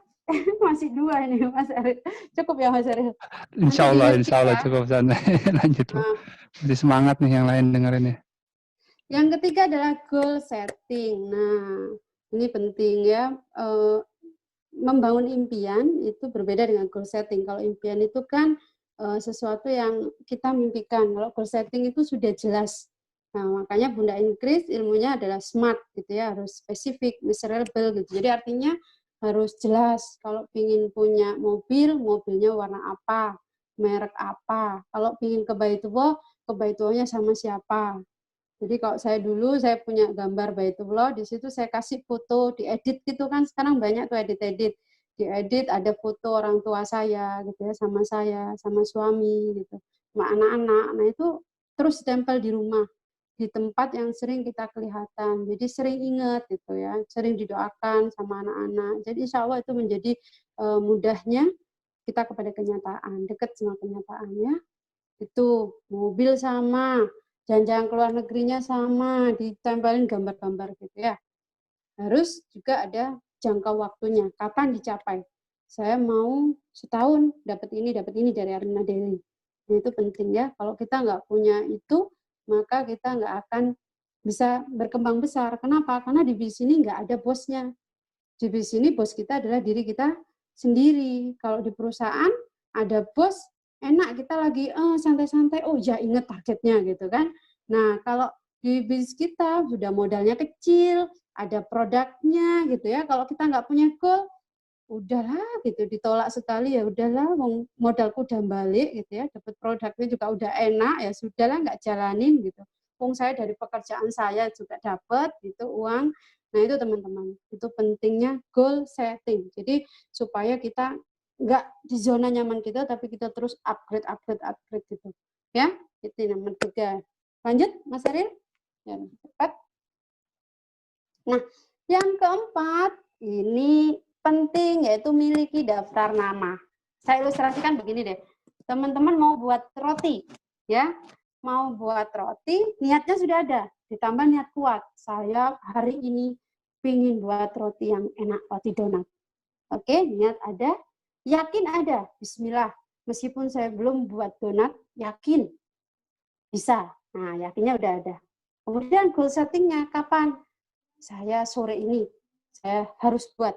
masih 2 ini Mas Eril. Cukup ya Mas Eril? Insya Allah Ya. cukup santai. Lanjut Bu. Jadi semangat nih yang lain dengerinnya. Yang ketiga adalah goal setting. Nah, ini penting ya. Membangun impian itu berbeda dengan goal setting. Kalau impian itu kan sesuatu yang kita mimpikan. Kalau goal setting itu sudah jelas. Nah, makanya Bunda Inggris ilmunya adalah SMART gitu ya, harus spesifik, measurable gitu. Jadi artinya harus jelas. Kalau ingin punya mobil, mobilnya warna apa, merek apa. Kalau ingin ke Baitullah, ke Baitullahnya sama siapa. Jadi kalau saya dulu saya punya gambar Baitullah, di situ saya kasih foto, diedit gitu kan, sekarang banyak tuh edit-edit. Diedit ada foto orang tua saya gitu ya, sama suami gitu, sama anak-anak. Nah itu terus tempel di rumah, di tempat yang sering kita kelihatan. Jadi sering ingat gitu ya, sering didoakan sama anak-anak. Jadi insya Allah itu menjadi mudahnya kita kepada kenyataan, dekat sama kenyataan ya. Itu mobil sama, jalan-jalan ke luar negerinya sama, ditempelin gambar-gambar gitu ya. Harus juga ada jangka waktunya, kapan dicapai. Saya mau setahun dapat ini dari Arina Daily. Nah, itu penting ya. Kalau kita nggak punya itu, maka kita nggak akan bisa berkembang besar. Kenapa? Karena di bisnis ini nggak ada bosnya. Di bisnis ini bos kita adalah diri kita sendiri. Kalau di perusahaan ada bos, enak kita lagi santai-santai, oh ya inget targetnya gitu kan. Nah kalau di bisnis kita sudah modalnya kecil, ada produknya gitu ya. Kalau kita nggak punya goal, udahlah gitu, ditolak sekali ya udahlah, modalku udah balik gitu ya, dapat produknya juga udah enak ya sudahlah nggak jalanin gitu. Wong saya dari pekerjaan saya juga dapat gitu uang. Nah itu teman-teman, itu pentingnya goal setting. Jadi supaya kita nggak di zona nyaman kita, tapi kita terus upgrade gitu. Ya, itu yang ketiga. Lanjut, Mas Aril. Ya, cepat. Nah, yang keempat, ini penting yaitu miliki daftar nama. Saya ilustrasikan begini deh. Teman-teman mau buat roti, ya. Mau buat roti, niatnya sudah ada. Ditambah niat kuat. Saya hari ini ingin buat roti yang enak, roti donat. Oke, niat ada, yakin ada. Bismillah. Meskipun saya belum buat donat, yakin bisa. Nah, yakinnya udah ada. Kemudian goal settingnya kapan? Saya sore ini saya harus buat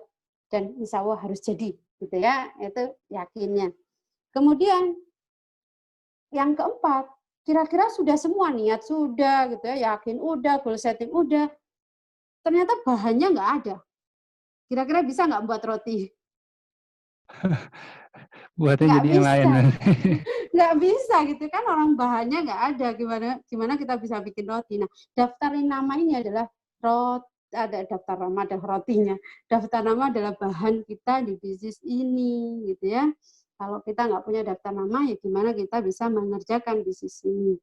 dan insya Allah harus jadi gitu ya, itu yakinnya. Kemudian yang keempat, kira-kira sudah semua, niat sudah gitu ya, yakin udah, goal setting udah, ternyata bahannya nggak ada. Kira-kira bisa nggak buat roti? Buatnya Nggak jadi yang lain. bisa. Nggak bisa gitu kan, orang bahannya nggak ada, gimana kita bisa bikin roti. Nah, daftarin nama ini adalah roti, ada daftar nama, ada rotinya. Daftar nama adalah bahan kita di bisnis ini gitu ya. Kalau kita nggak punya daftar nama, ya gimana kita bisa mengerjakan bisnis ini.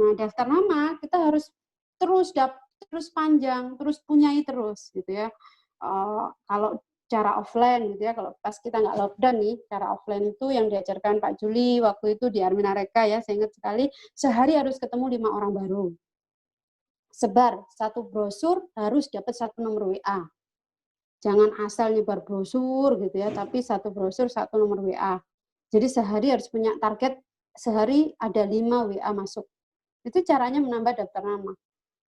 Nah, daftar nama kita harus terus panjang, terus punyai terus gitu ya. Kalau cara offline gitu ya, kalau pas kita nggak lockdown nih, cara offline itu yang diajarkan Pak Juli waktu itu di Armina Reka ya, saya ingat sekali, sehari harus ketemu 5 orang baru. Sebar satu brosur harus dapat satu nomor WA. Jangan asal nyebar brosur gitu ya, tapi satu brosur satu nomor WA. Jadi sehari harus punya target, sehari ada 5 WA masuk. Itu caranya menambah daftar nama.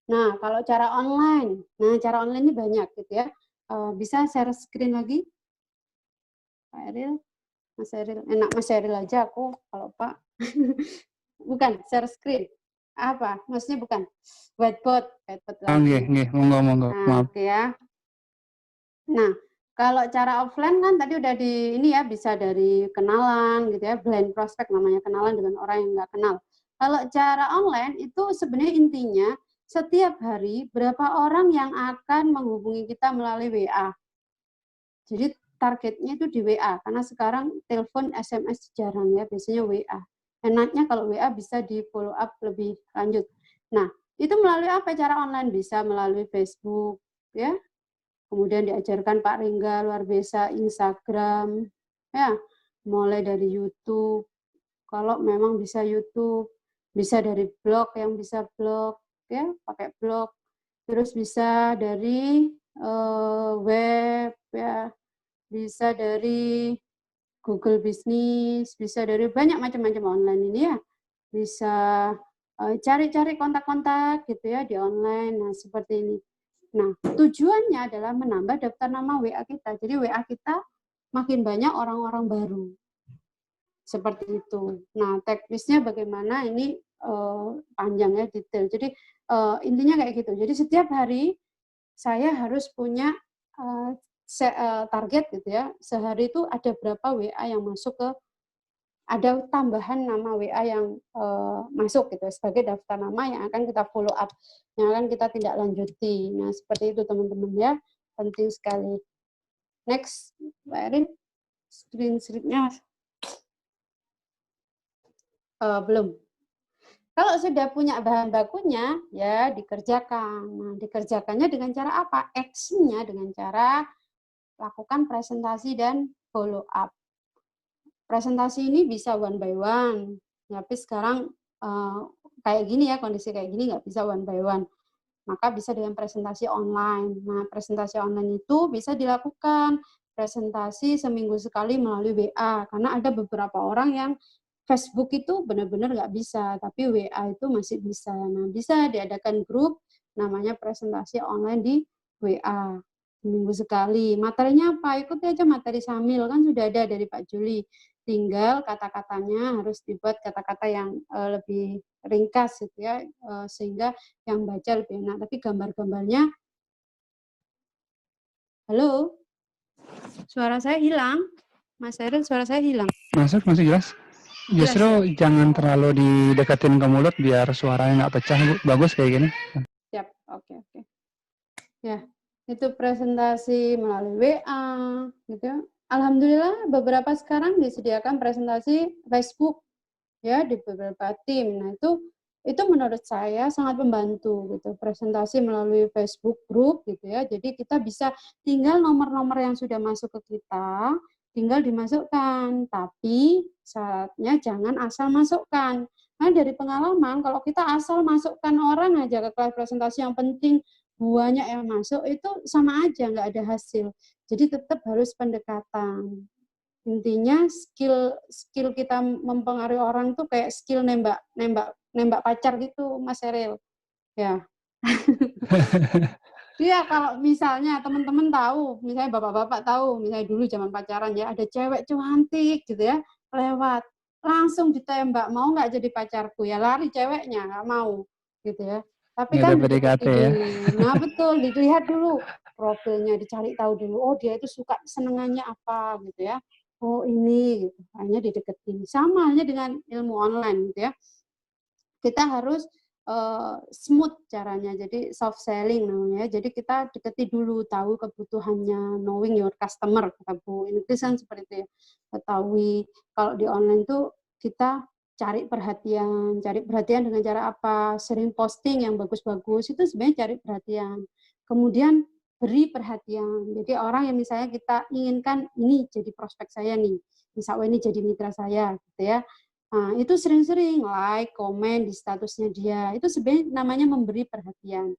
Nah, kalau cara online, cara online ini banyak gitu ya. Bisa share screen lagi, Pak Eril, Mas Eril, enak Mas Eril aja aku, kalau Pak. Bukan, share screen. Apa? Maksudnya bukan. Whiteboard Nggih, lagi. nggih, monggo, Nah, maaf. oke ya. Nah, kalau cara offline kan tadi udah di ini ya, bisa dari kenalan gitu ya, blind prospect namanya, kenalan dengan orang yang nggak kenal. Kalau cara online itu sebenarnya intinya setiap hari berapa orang yang akan menghubungi kita melalui WA. Jadi targetnya itu di WA, karena sekarang telepon, SMS jarang ya, biasanya WA. Enaknya kalau WA bisa di follow up lebih lanjut. Nah, itu melalui apa cara online? Bisa melalui Facebook, ya. Kemudian diajarkan Pak Ringga luar biasa, Instagram, ya. Mulai dari YouTube, kalau memang bisa YouTube, bisa dari blog yang bisa blog, ya, pakai blog. Terus bisa dari web, ya, bisa dari Google Business, bisa dari banyak macam-macam online ini ya. Bisa cari-cari kontak-kontak gitu ya di online. Nah, seperti ini. Nah, tujuannya adalah menambah daftar nama WA kita. Jadi WA kita makin banyak orang-orang baru. Seperti itu. Nah, teknisnya bagaimana ini panjang ya, detail. Jadi intinya kayak gitu. Jadi setiap hari saya harus punya target gitu ya. Sehari itu ada berapa WA yang masuk ke ada tambahan nama WA yang masuk gitu sebagai daftar nama yang akan kita follow up, yang akan kita tindak lanjuti. Nah, seperti itu teman-teman ya, penting sekali. Next, Mbak Erin, screen share-nya belum. Kalau sudah punya bahan bakunya, ya dikerjakan. Nah, dikerjakannya dengan cara apa? Action-nya dengan cara lakukan presentasi dan follow up. Presentasi ini bisa one by one, tapi sekarang kayak gini ya, kondisi kayak gini nggak bisa one by one. Maka bisa dengan presentasi online. Nah, presentasi online itu bisa dilakukan presentasi seminggu sekali melalui WA, karena ada beberapa orang yang Facebook itu benar-benar nggak bisa, tapi WA itu masih bisa. Nah, bisa diadakan grup namanya presentasi online di WA seminggu sekali. Materinya apa? Ikuti aja materi Samil, kan sudah ada dari Pak Juli. Tinggal kata-katanya harus dibuat kata-kata yang lebih ringkas gitu ya, sehingga yang baca lebih enak. Tapi gambar-gambarnya, halo, suara saya hilang. Mas Eril, suara saya hilang. Masih jelas. Jelas Justru ya? jangan terlalu dideketin ke mulut biar suaranya nggak pecah, Bu. Bagus kayak gini. Siap, oke. Ya, itu presentasi melalui WA, gitu. Alhamdulillah beberapa sekarang disediakan presentasi Facebook ya di beberapa tim. Nah, itu menurut saya sangat membantu gitu, presentasi melalui Facebook group gitu ya. Jadi kita bisa tinggal nomor-nomor yang sudah masuk ke kita, tinggal dimasukkan. Tapi syaratnya jangan asal masukkan. Nah, dari pengalaman kalau kita asal masukkan orang aja ke kelas presentasi yang penting banyak yang masuk itu sama aja nggak ada hasil. Jadi tetap harus pendekatan. Intinya skill kita mempengaruhi orang tuh kayak skill nembak pacar gitu, Mas Eril. Ya. Iya, kalau misalnya teman-teman tahu, misalnya bapak-bapak tahu, misalnya dulu zaman pacaran ya, ada cewek cantik gitu ya, lewat, langsung ditembak, mau nggak jadi pacarku? Ya lari ceweknya, nggak mau gitu ya. Tapi Nggak ada kan PDKT didekati ya. dulu. Nah betul, dilihat dulu profilnya, dicari tahu dulu, oh dia itu suka senengannya apa gitu ya. Oh ini, gitu. Hanya didekati. Sama halnya dengan ilmu online gitu ya. Kita harus smooth caranya, jadi soft selling namanya. Jadi kita deketi dulu, tahu kebutuhannya, knowing your customer, kata Bu Inggris kan seperti itu ya. Ketahui kalau di online tuh kita cari perhatian dengan cara apa? Sering posting yang bagus-bagus itu sebenarnya cari perhatian. Kemudian beri perhatian. Jadi orang yang misalnya kita inginkan ini jadi prospek saya nih, misalnya ini jadi mitra saya gitu ya. Nah, itu sering-sering like, komen di statusnya dia. Itu sebenarnya namanya memberi perhatian.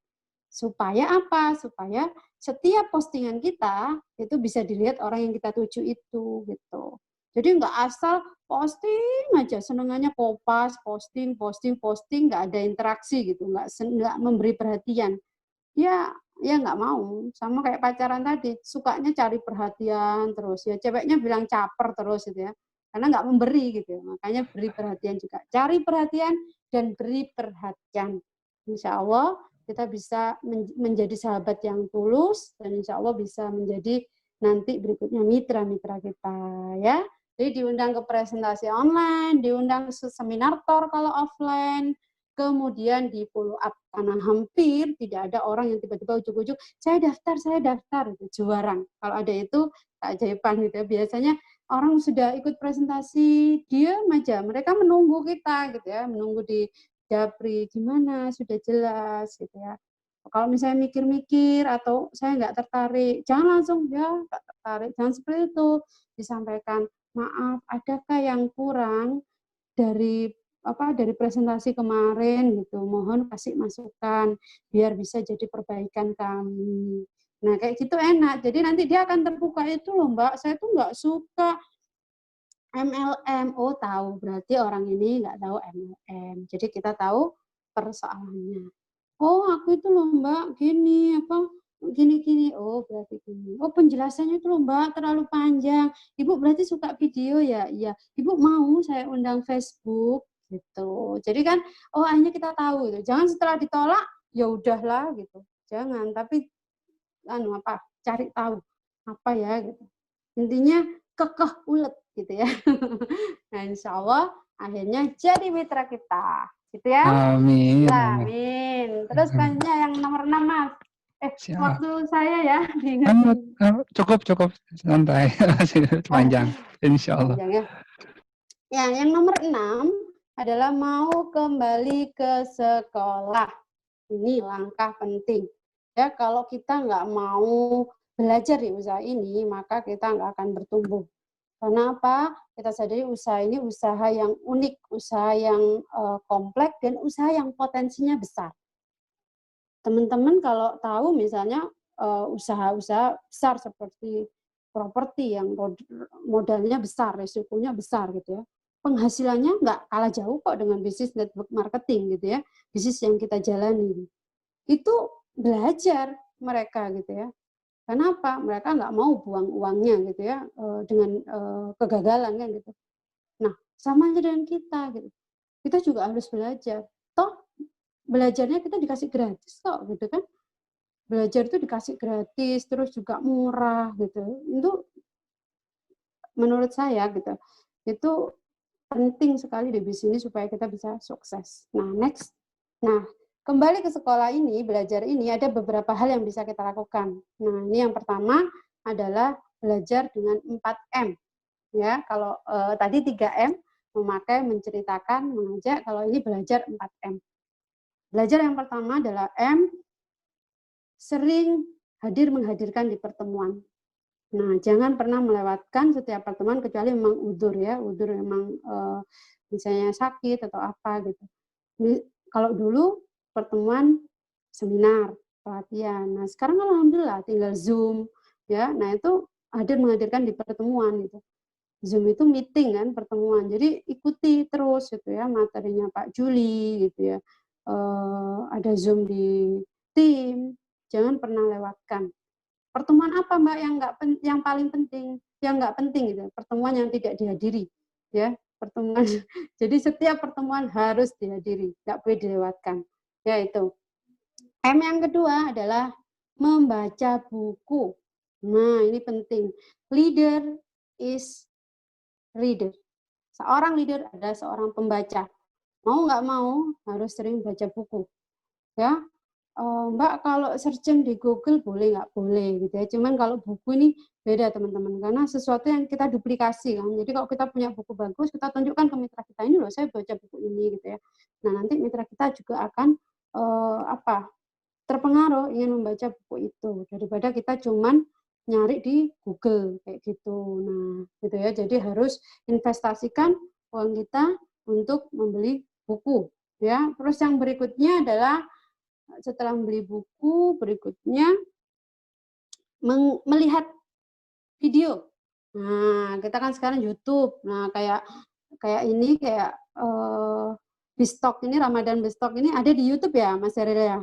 Supaya apa? Supaya setiap postingan kita itu bisa dilihat orang yang kita tuju itu gitu. Jadi nggak asal posting aja, senengannya kopas, posting, nggak ada interaksi gitu, nggak memberi perhatian. Ya nggak mau. Sama kayak pacaran tadi, sukanya cari perhatian terus ya. Ceweknya bilang caper terus gitu ya. Karena nggak memberi gitu ya. Makanya beri perhatian juga. Cari perhatian dan beri perhatian. Insya Allah kita bisa menjadi sahabat yang tulus dan insya Allah bisa menjadi nanti berikutnya mitra-mitra kita ya. Jadi diundang ke presentasi online, diundang ke seminar tor kalau offline, kemudian di follow up karena hampir tidak ada orang yang tiba-tiba ujuk-ujuk saya daftar gitu, jarang. Kalau ada itu keajaiban gitu ya. Biasanya orang sudah ikut presentasi diam aja, mereka menunggu kita gitu ya, menunggu di Japri gimana sudah jelas gitu ya. Kalau misalnya mikir-mikir atau saya nggak tertarik, jangan langsung ya nggak tertarik, jangan seperti itu, disampaikan maaf adakah yang kurang dari presentasi kemarin gitu, mohon kasih masukan biar bisa jadi perbaikan kami. Nah kayak gitu enak, jadi nanti dia akan terbuka itu loh Mbak, saya tuh nggak suka MLM. Oh tahu, berarti orang ini nggak tahu MLM. Jadi kita tahu persoalannya. Oh aku itu loh Mbak gini gini. Oh berarti gini. Oh penjelasannya itu loh Mbak terlalu panjang. Ibu berarti suka video ya? Iya. Ibu mau saya undang Facebook gitu. Jadi kan akhirnya kita tahu gitu. Jangan setelah ditolak ya udahlah gitu. Jangan, tapi cari tahu apa ya gitu. Intinya kekeh ulet gitu ya. Nah, insya Allah akhirnya jadi mitra kita, gitu ya. Amin, amin. Amin. Terus selanjutnya yang nomor 6, Mas. Siap. Waktu saya ya, Cukup santai, masih panjang, insya Allah. Panjang ya. Ya, yang nomor 6 adalah mau kembali ke sekolah. Ini langkah penting. Ya, kalau kita nggak mau belajar di usaha ini, maka kita nggak akan bertumbuh. Karena apa? Kita sadari usaha ini usaha yang unik, usaha yang kompleks, dan usaha yang potensinya besar. Teman-teman kalau tahu misalnya usaha-usaha besar seperti properti yang modalnya besar, resikonya besar gitu ya. Penghasilannya nggak kalah jauh kok dengan bisnis network marketing gitu ya, bisnis yang kita jalani. Itu belajar mereka gitu ya. Kenapa? Mereka nggak mau buang uangnya gitu ya dengan kegagalan kan gitu. Nah, sama aja dengan kita gitu. Kita juga harus belajar. Toh belajarnya kita dikasih gratis kok gitu kan. Belajar itu dikasih gratis, terus juga murah gitu. Itu menurut saya gitu. Itu penting sekali di bisnis supaya kita bisa sukses. Nah, next. Nah, kembali ke sekolah ini, belajar ini ada beberapa hal yang bisa kita lakukan. Nah, ini yang pertama adalah belajar dengan 4M. Ya, kalau tadi 3M, memakai, menceritakan, mengajak, kalau ini belajar 4M. Belajar yang pertama adalah M, sering menghadirkan di pertemuan. Nah, jangan pernah melewatkan setiap pertemuan kecuali memang udzur ya, udzur memang misalnya sakit atau apa gitu. Ini, kalau dulu pertemuan seminar, pelatihan. Nah, sekarang kan alhamdulillah tinggal Zoom ya. Nah, itu menghadirkan di pertemuan gitu. Zoom itu meeting kan, pertemuan. Jadi ikuti terus gitu ya materinya Pak Juli gitu ya. Ada Zoom di tim, jangan pernah lewatkan. Pertemuan apa Mbak yang paling penting? Yang nggak penting gitu. Pertemuan yang tidak dihadiri ya. Pertemuan. Jadi setiap pertemuan harus dihadiri, nggak boleh dilewatkan. Ya itu. M yang kedua adalah membaca buku. Nah, ini penting. Leader is reader. Seorang leader adalah seorang pembaca. Mau nggak mau harus sering baca buku. Ya, Mbak kalau searching di Google boleh nggak? Boleh gitu ya. Cuman kalau buku ini beda teman-teman, karena sesuatu yang kita duplikasi kan. Jadi kalau kita punya buku bagus, kita tunjukkan ke mitra kita, ini loh saya baca buku ini gitu ya. Nah nanti mitra kita juga akan terpengaruh ingin membaca buku itu daripada kita cuman nyari di Google kayak gitu. Nah gitu ya. Jadi harus investasikan uang kita untuk membeli buku ya. Terus yang berikutnya adalah setelah membeli buku, berikutnya melihat video. Nah, kita kan sekarang YouTube. Nah, kayak ini kayak Bistok ini, Ramadan Bistok ini ada di YouTube ya, Mas Heril ya.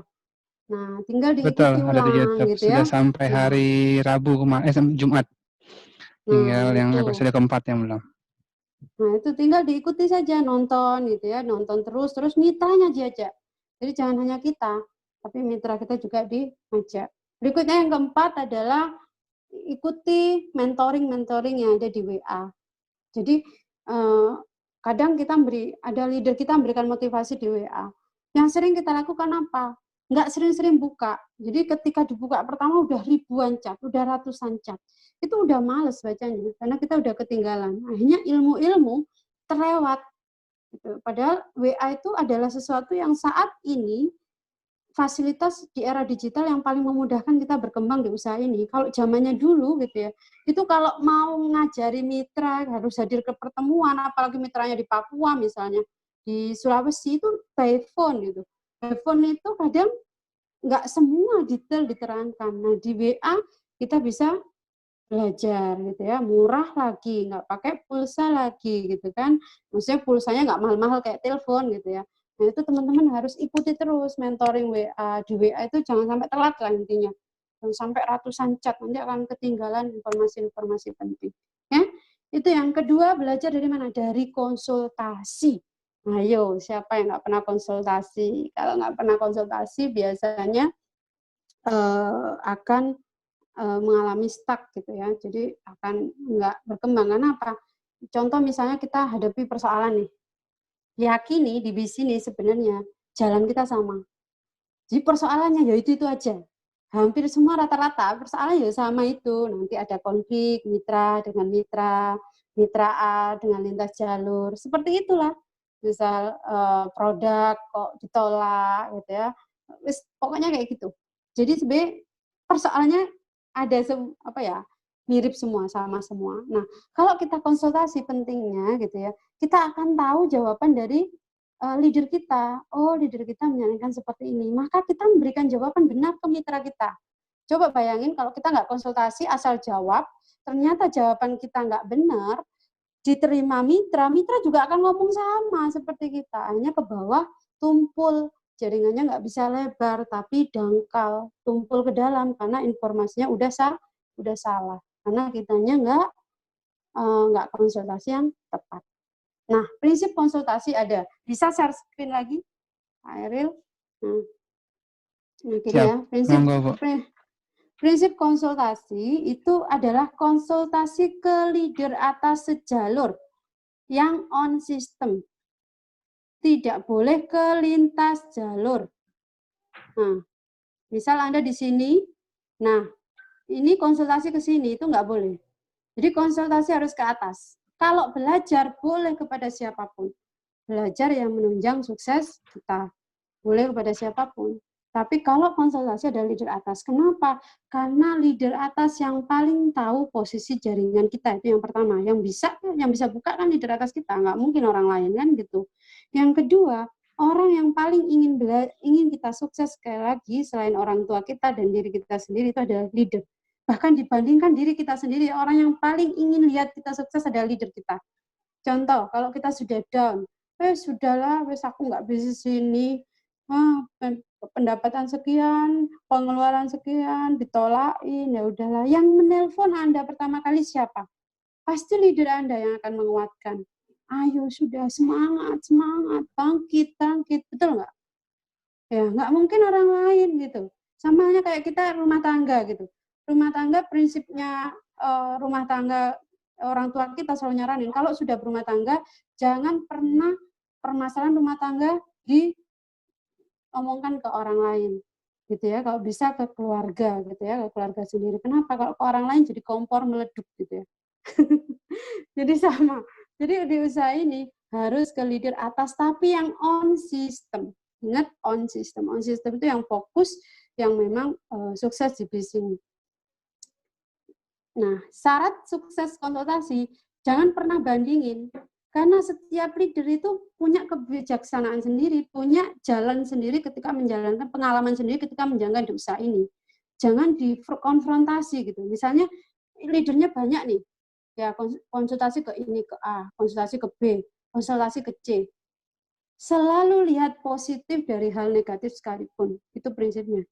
Nah, tinggal diikuti Betul, ada di ulang YouTube. gitu Sudah ya. sampai hari Rabu Jumat. Tinggal Nah, yang itu. episode keempat yang belum. Nah, itu tinggal diikuti saja, nonton gitu ya, nonton terus mitranya diajak. Jadi jangan hanya kita, tapi mitra kita juga diajak. Berikutnya yang keempat adalah ikuti mentoring yang ada di WA. Jadi kadang kita ada leader kita memberikan motivasi di WA. Yang sering kita lakukan apa? Nggak sering-sering buka. Jadi ketika dibuka pertama udah ribuan chat, udah ratusan chat. Itu udah males bacanya, karena kita udah ketinggalan. Akhirnya ilmu-ilmu terlewat. Gitu. Padahal WA itu adalah sesuatu yang saat ini fasilitas di era digital yang paling memudahkan kita berkembang di usaha ini. Kalau zamannya dulu gitu ya, itu kalau mau ngajari mitra harus hadir ke pertemuan, apalagi mitranya di Papua misalnya, di Sulawesi itu by phone gitu. By phone itu kadang nggak semua detail diterangkan. Nah di WA kita bisa belajar gitu ya, murah lagi, nggak pakai pulsa lagi gitu kan. Maksudnya pulsanya nggak mahal-mahal kayak telepon gitu ya. Nah itu teman-teman harus ikuti terus mentoring WA. Di WA itu jangan sampai telat lah intinya. Jangan sampai ratusan chat, nanti akan ketinggalan informasi-informasi penting. Ya, itu yang kedua, belajar dari mana? Dari konsultasi. Ayo, siapa yang nggak pernah konsultasi? Kalau nggak pernah konsultasi, biasanya akan mengalami stuck gitu ya. Jadi akan nggak berkembang. Karena apa? contoh misalnya kita hadapi persoalan nih, yakini di sini sebenarnya jalan kita sama. Jadi persoalannya ya itu aja. Hampir semua rata-rata persoalan ya sama itu. Nanti ada konflik mitra dengan mitra, mitra A dengan lintas jalur. Seperti itulah. Misal produk kok ditolak gitu ya. Pokoknya kayak gitu. Jadi sebenarnya persoalannya ada apa ya? Mirip semua, sama semua. Nah, kalau kita konsultasi pentingnya gitu ya, kita akan tahu jawaban dari leader kita. Oh, leader kita menyarankan seperti ini. Maka kita memberikan jawaban benar ke mitra kita. Coba bayangin kalau kita nggak konsultasi asal jawab, ternyata jawaban kita nggak benar, diterima mitra, mitra juga akan ngomong sama seperti kita. Hanya ke bawah, tumpul, jaringannya nggak bisa lebar, tapi dangkal, tumpul ke dalam karena informasinya udah salah. Karena kitanya nggak konsultasi yang tepat. Nah, prinsip konsultasi ada. Bisa share screen lagi, Pak Eril? Nah, gini ya, prinsip konsultasi itu adalah konsultasi ke leader atas sejalur yang on system. Tidak boleh ke lintas jalur. Nah, misal Anda di sini, nah, ini konsultasi ke sini, itu nggak boleh. Jadi konsultasi harus ke atas. Kalau belajar, boleh kepada siapapun. Belajar yang menunjang sukses kita. Boleh kepada siapapun. Tapi kalau konsultasi ada leader atas. Kenapa? Karena leader atas yang paling tahu posisi jaringan kita. Itu yang pertama. Yang bisa buka kan leader atas kita. Nggak mungkin orang lain kan gitu. Yang kedua, orang yang paling ingin kita sukses sekali lagi selain orang tua kita dan diri kita sendiri itu adalah leader. Bahkan dibandingkan diri kita sendiri, orang yang paling ingin lihat kita sukses adalah leader kita. Contoh, kalau kita sudah down, sudahlah, aku nggak bisa sini, pendapatan sekian, pengeluaran sekian, ditolakin, ya udahlah. Yang menelpon Anda pertama kali siapa? Pasti leader Anda yang akan menguatkan. Ayo sudah, semangat, bangkit, betul nggak? Ya, nggak mungkin orang lain gitu. Sama halnya kayak kita rumah tangga gitu. Rumah tangga prinsipnya rumah tangga orang tua kita selalu nyaranin kalau sudah berumah tangga jangan pernah permasalahan rumah tangga diomongkan ke orang lain gitu ya. Kalau bisa ke keluarga gitu ya, ke keluarga sendiri. Kenapa? Kalau ke orang lain jadi kompor meleduk gitu ya. Jadi sama. Jadi di usaha ini harus ke leader atas tapi yang on system. Ingat on system. On system itu yang fokus, yang memang sukses di bisnis. Nah, syarat sukses konsultasi, jangan pernah bandingin. Karena setiap leader itu punya kebijaksanaan sendiri, punya jalan sendiri ketika menjalankan, pengalaman sendiri ketika menjalankan di usaha ini. Jangan dikonfrontasi gitu. Misalnya leadernya banyak nih, ya konsultasi ke ini, ke A, konsultasi ke B, konsultasi ke C. Selalu lihat positif dari hal negatif sekalipun. Itu prinsipnya.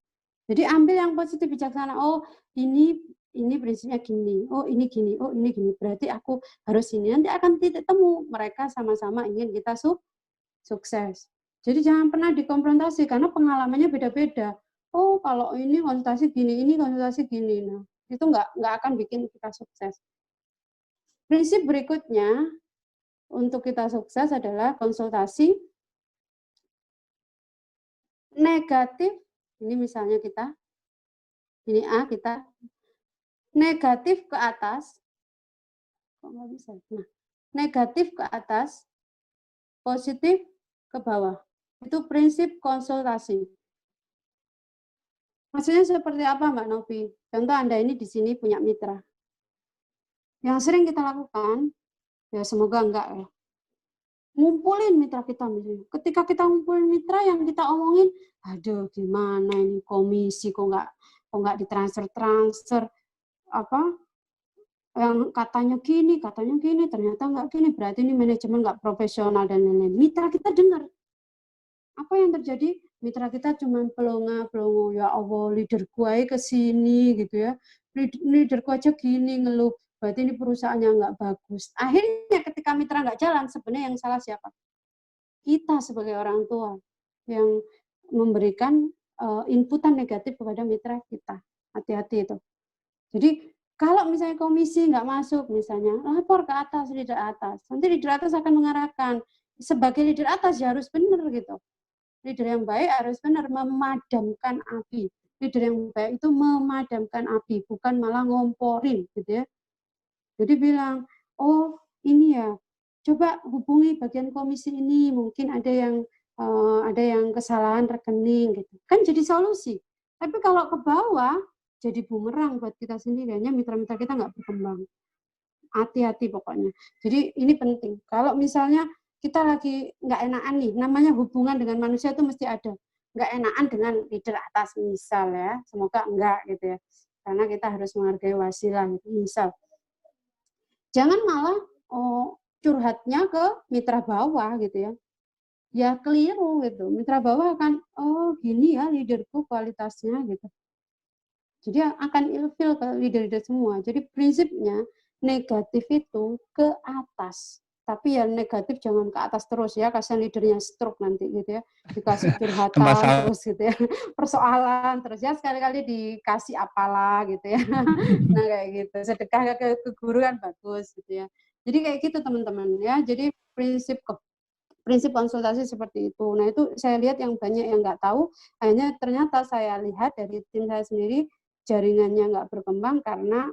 Jadi ambil yang positif bijaksana. Oh, ini prinsipnya gini. Oh, ini gini. Oh, ini gini. Berarti aku harus ini. Nanti akan titik temu. Mereka sama-sama ingin kita sukses. Jadi jangan pernah dikonfrontasi karena pengalamannya beda-beda. Oh, kalau ini konsultasi gini, ini konsultasi gini. Nah, itu nggak akan bikin kita sukses. Prinsip berikutnya untuk kita sukses adalah konsultasi negatif. Ini misalnya kita, ini A, kita negatif ke atas. Kok nggak bisa? Nah, negatif ke atas, positif ke bawah. Itu prinsip konsultasi. Maksudnya seperti apa, Mbak Novi? Contoh Anda ini di sini punya mitra. Yang sering kita lakukan, ya semoga enggak ya, ngumpulin mitra kita misalnya. Ketika kita ngumpulin mitra yang kita omongin, aduh gimana ini komisi kok nggak ditransfer apa yang katanya gini, ternyata nggak gini, berarti ini manajemen nggak profesional dan lain-lain. Mitra kita dengar. Apa yang terjadi? Mitra kita cuma pelongo, ya Allah, leader gue ke sini gitu ya. Leader gue aja gini ngeluh, berarti ini perusahaannya nggak bagus. Akhirnya ketika mitra nggak jalan, sebenarnya yang salah siapa? Kita sebagai orang tua yang memberikan inputan negatif kepada mitra kita. Hati-hati itu. Jadi Kalau misalnya komisi nggak masuk, misalnya lapor ke atas, leader atas. Nanti leader atas akan mengarahkan. Sebagai leader atas ya harus benar gitu. Leader yang baik harus benar memadamkan api. Leader yang baik itu memadamkan api, bukan malah ngomporin gitu ya. Jadi bilang, oh ini ya, coba hubungi bagian komisi ini, mungkin ada yang kesalahan rekening gitu. Kan jadi solusi. Tapi kalau ke bawah jadi bumerang buat kita sendiri, hanya mitra-mitra kita nggak berkembang. Hati-hati pokoknya. Jadi ini penting. Kalau misalnya kita lagi nggak enakan nih, namanya hubungan dengan manusia itu mesti ada. Nggak enakan dengan leader atas misal ya, semoga enggak gitu ya. Karena kita harus menghargai wasilah gitu. Misal, jangan malah curhatnya ke mitra bawah gitu ya. Ya keliru gitu. Mitra bawah akan, oh gini ya leaderku kualitasnya gitu. Jadi akan ilfil ke leader-leader semua. Jadi prinsipnya negatif itu ke atas. Tapi ya negatif jangan ke atas terus ya, kasihan leadernya stroke nanti gitu ya. Dikasih curhatan Masalah terus gitu ya. Persoalan terus ya, sekali-kali dikasih apalah gitu ya. Nah kayak gitu. Sedekah ke guru kan bagus gitu ya. Jadi kayak gitu teman-teman ya. Jadi prinsip konsultasi seperti itu. Nah itu saya lihat yang banyak yang nggak tahu, hanya ternyata saya lihat dari tim saya sendiri jaringannya nggak berkembang karena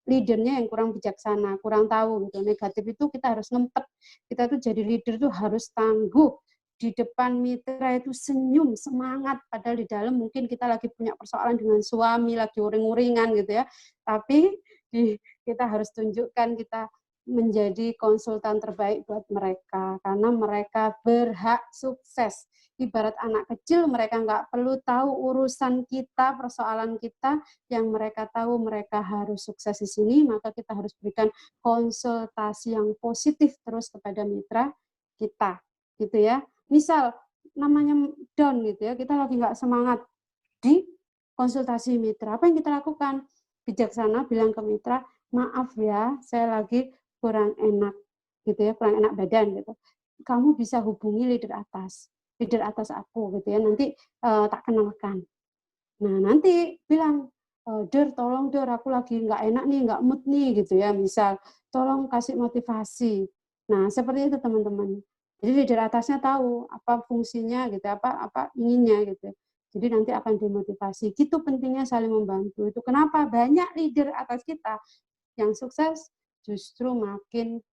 leadernya yang kurang bijaksana, kurang tahu gitu. Negatif itu kita harus ngempet, kita tuh jadi leader tuh harus tangguh, di depan mitra itu senyum, semangat, padahal di dalam mungkin kita lagi punya persoalan dengan suami, lagi uring-uringan gitu ya, tapi kita harus tunjukkan kita menjadi konsultan terbaik buat mereka, karena mereka berhak sukses. Ibarat anak kecil, mereka nggak perlu tahu urusan kita, persoalan kita, yang mereka tahu mereka harus sukses di sini, maka kita harus berikan konsultasi yang positif terus kepada mitra kita, gitu ya. Misal, namanya down gitu ya, kita lagi nggak semangat di konsultasi mitra, apa yang kita lakukan? Bijaksana bilang ke mitra, maaf ya, saya lagi kurang enak gitu ya, kurang enak badan gitu. Kamu bisa hubungi leader atas aku gitu ya, nanti tak kenalkan. Nah nanti bilang, Der tolong Der, aku lagi nggak enak nih, nggak mood nih gitu ya, misal tolong kasih motivasi. Nah seperti itu teman-teman. Jadi leader atasnya tahu apa fungsinya gitu, apa inginnya gitu. Jadi nanti akan dimotivasi. Gitu pentingnya saling membantu. Itu kenapa banyak leader atas kita yang sukses justru makin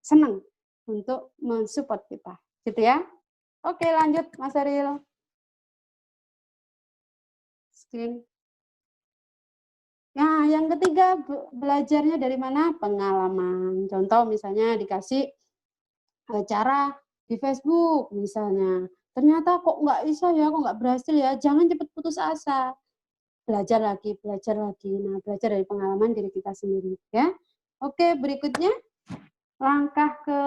senang untuk mensupport kita. Gitu ya. Oke, lanjut Mas Ariel. Screen. Nah, yang ketiga belajarnya dari mana? Pengalaman. Contoh misalnya dikasih cara di Facebook misalnya. Ternyata kok nggak bisa ya, kok nggak berhasil ya. Jangan cepat putus asa. Belajar lagi, belajar lagi. Nah, belajar dari pengalaman diri kita sendiri ya. Oke, berikutnya langkah ke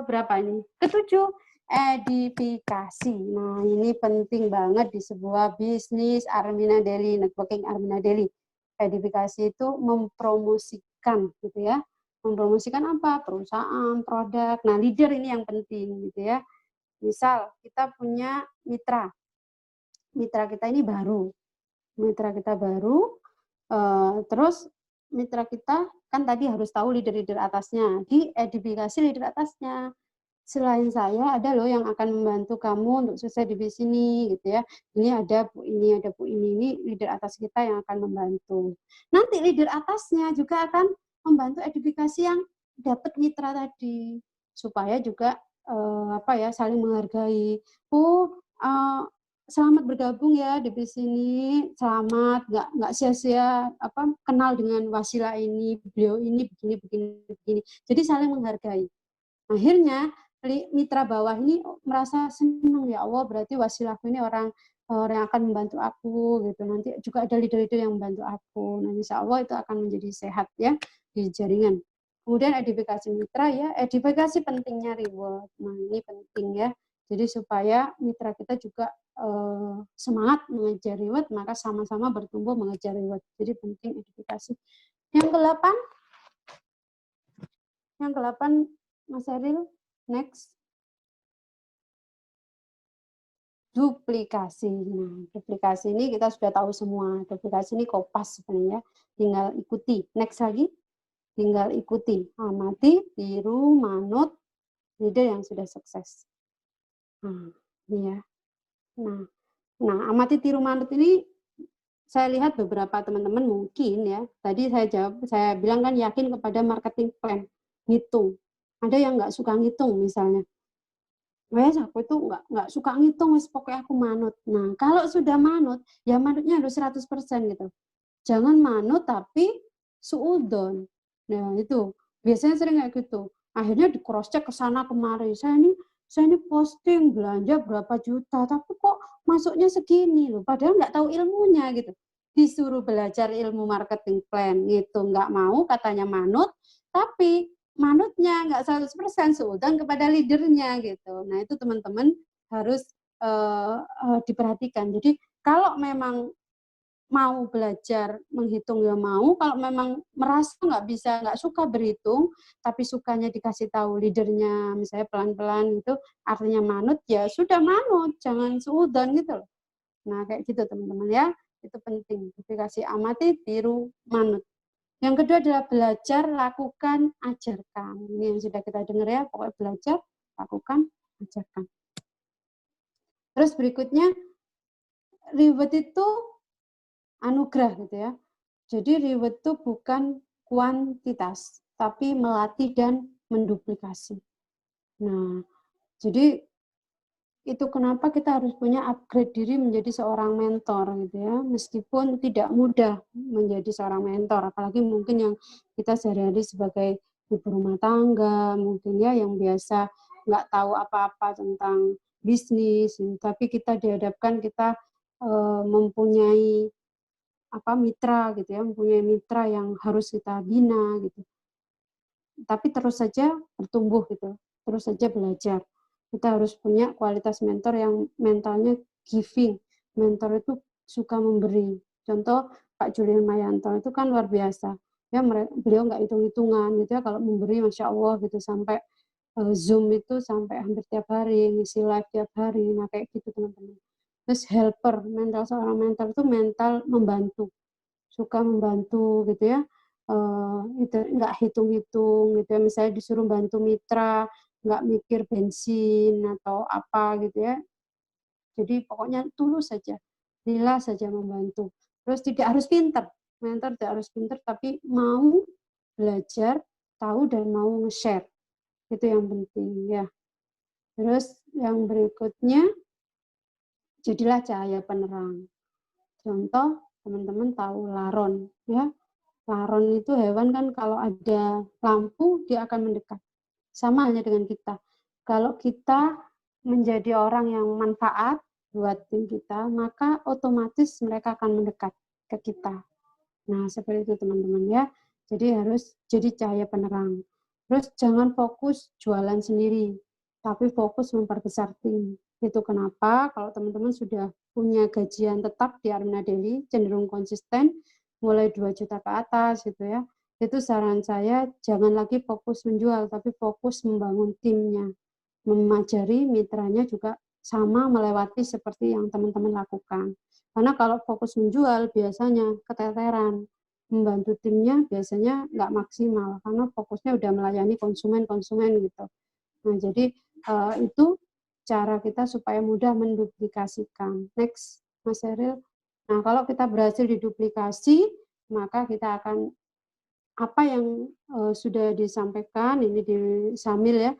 berapa ini? Ketujuh, edifikasi. Nah, ini penting banget di sebuah bisnis Armina Daily, networking Armina Daily. Edifikasi itu mempromosikan gitu ya. Mempromosikan apa? Perusahaan, produk. Nah, leader ini yang penting gitu ya. Misal kita punya mitra. Mitra kita ini baru. Mitra kita baru, terus mitra kita kan tadi harus tahu leader-leader atasnya, diedifikasi leader atasnya. Selain saya ada loh yang akan membantu kamu untuk sukses di bisnis ini gitu ya. Ini ada Bu ini, ada Bu ini leader atas kita yang akan membantu. Nanti leader atasnya juga akan membantu edifikasi yang dapat mitra tadi supaya juga saling menghargai. Oh, selamat bergabung ya di bisnis ini, selamat, nggak sia-sia kenal dengan wasilah ini, beliau ini begini begini begini. Jadi saling menghargai. Akhirnya mitra bawah ini merasa senang, ya Allah berarti wasilahku ini orang yang akan membantu aku gitu. Nanti juga ada leader-leader yang membantu aku. Nah, insya Allah itu akan menjadi sehat ya di jaringan. Kemudian edifikasi mitra ya, edifikasi pentingnya reward. Nah, ini penting ya. Jadi supaya mitra kita juga semangat mengejar reward, maka sama-sama bertumbuh mengejar reward. Jadi penting edifikasi. Yang ke-8 Mas Eril, next. duplikasi. Nah, duplikasi ini kita sudah tahu semua. Duplikasi ini kopas sebenarnya. Tinggal ikuti. Next lagi. Tinggal ikuti. Amati, tiru, manut leader yang sudah sukses. Nah, ini ya. Nah, amati, tiru, manut ini saya lihat beberapa teman-teman mungkin ya. Tadi saya bilang kan yakin kepada marketing plan. Ngitung. Ada yang nggak suka ngitung misalnya. Wes aku itu nggak suka ngitung, wes pokoknya aku manut. Nah, kalau sudah manut, ya manutnya harus 100% gitu. Jangan manut tapi suudon. Nah, itu. Biasanya sering kayak gitu. Akhirnya di cross check ke sana kemari. Saya ini posting belanja berapa juta, tapi kok masuknya segini loh. Padahal nggak tahu ilmunya gitu. Disuruh belajar ilmu marketing plan gitu, nggak mau katanya manut, tapi manutnya nggak 100% suudon kepada leadernya gitu. Nah, itu teman-teman harus diperhatikan. Jadi kalau memang mau belajar menghitung ya mau, kalau memang merasa nggak suka berhitung, tapi sukanya dikasih tahu leadernya, misalnya pelan-pelan itu, artinya manut, ya sudah manut, jangan suudon gitu loh. Nah, kayak gitu teman-teman ya, itu penting. Dikasih amati, tiru, manut. Yang kedua adalah belajar, lakukan, ajarkan. Ini yang sudah kita dengar ya, pokoknya belajar, lakukan, ajarkan. Terus berikutnya, reward itu anugerah gitu ya. Jadi reward itu bukan kuantitas, tapi melatih dan menduplikasi. Nah, jadi itu kenapa kita harus punya upgrade diri menjadi seorang mentor gitu ya. Meskipun tidak mudah menjadi seorang mentor, apalagi mungkin yang kita sehari-hari sebagai ibu rumah tangga, mungkin ya yang biasa nggak tahu apa-apa tentang bisnis, tapi kita dihadapkan kita mempunyai mitra gitu ya, mempunyai mitra yang harus kita bina gitu. Tapi terus saja bertumbuh gitu, terus saja belajar. Kita harus punya kualitas mentor yang mentalnya giving. Mentor itu suka memberi. Contoh Pak Julian Mayanto itu kan luar biasa. Ya, beliau nggak hitung-hitungan gitu ya, kalau memberi Masya Allah gitu, sampai Zoom itu sampai hampir tiap hari, ngisi live tiap hari. Nah, kayak gitu teman-teman. Terus helper, mental seorang mentor itu mental membantu, suka membantu gitu ya, itu nggak hitung-hitung gitu ya, misalnya disuruh bantu mitra, nggak mikir bensin atau apa gitu ya. Jadi pokoknya tulus saja, lillah saja membantu. Terus tidak harus pinter, mentor tidak harus pinter, tapi mau belajar, tahu dan mau nge-share. Itu yang penting ya. Terus yang berikutnya, jadilah cahaya penerang. Contoh, teman-teman tahu laron ya. Laron itu hewan kan kalau ada lampu dia akan mendekat. Sama halnya dengan kita. Kalau kita menjadi orang yang manfaat buat tim kita, maka otomatis mereka akan mendekat ke kita. Nah, seperti itu teman-teman ya. Jadi harus jadi cahaya penerang. Terus jangan fokus jualan sendiri, tapi fokus memperbesar tim. Itu kenapa kalau teman-teman sudah punya gajian tetap di Armina Daily, cenderung konsisten, mulai 2 juta ke atas gitu ya. Itu saran saya, jangan lagi fokus menjual, tapi fokus membangun timnya. Memajari mitranya juga sama melewati seperti yang teman-teman lakukan. Karena kalau fokus menjual biasanya keteteran, membantu timnya biasanya nggak maksimal karena fokusnya udah melayani konsumen gitu. Nah, jadi itu cara kita supaya mudah menduplikasikan. Next, Mas Eril. Nah, kalau kita berhasil diduplikasi, maka kita akan apa yang sudah disampaikan ini di Samil ya,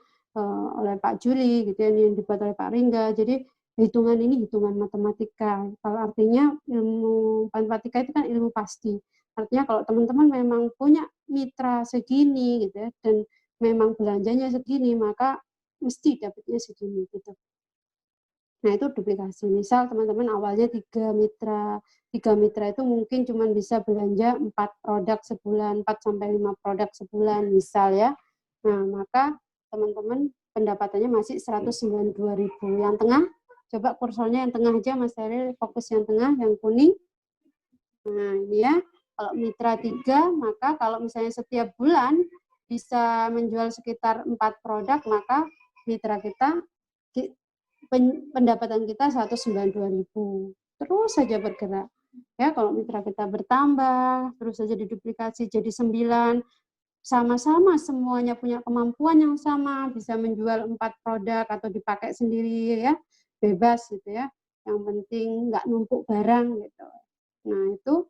oleh Pak Juli gitu ya, yang dibuat oleh Pak Ringga. Jadi hitungan ini hitungan matematika. Kalau artinya ilmu matematika itu kan ilmu pasti. Artinya kalau teman-teman memang punya mitra segini gitu ya, dan memang belanjanya segini, maka mesti dapatnya segini gitu. Nah, itu duplikasi. Misal teman-teman awalnya 3 mitra itu mungkin cuma bisa belanja 4 produk sebulan, 4-5 produk sebulan, misal ya. Nah, maka teman-teman pendapatannya masih 192.000. Yang tengah, coba kursornya yang tengah aja, Mas Heri, fokus yang tengah, yang kuning. Nah, ini ya, kalau mitra 3, maka kalau misalnya setiap bulan bisa menjual sekitar 4 produk, maka mitra kita pendapatan kita 192.000. Terus saja bergerak. Ya, kalau mitra kita bertambah, terus saja diduplikasi jadi 9, sama-sama semuanya punya kemampuan yang sama, bisa menjual 4 produk atau dipakai sendiri ya, bebas gitu ya. Yang penting nggak numpuk barang gitu. Nah, itu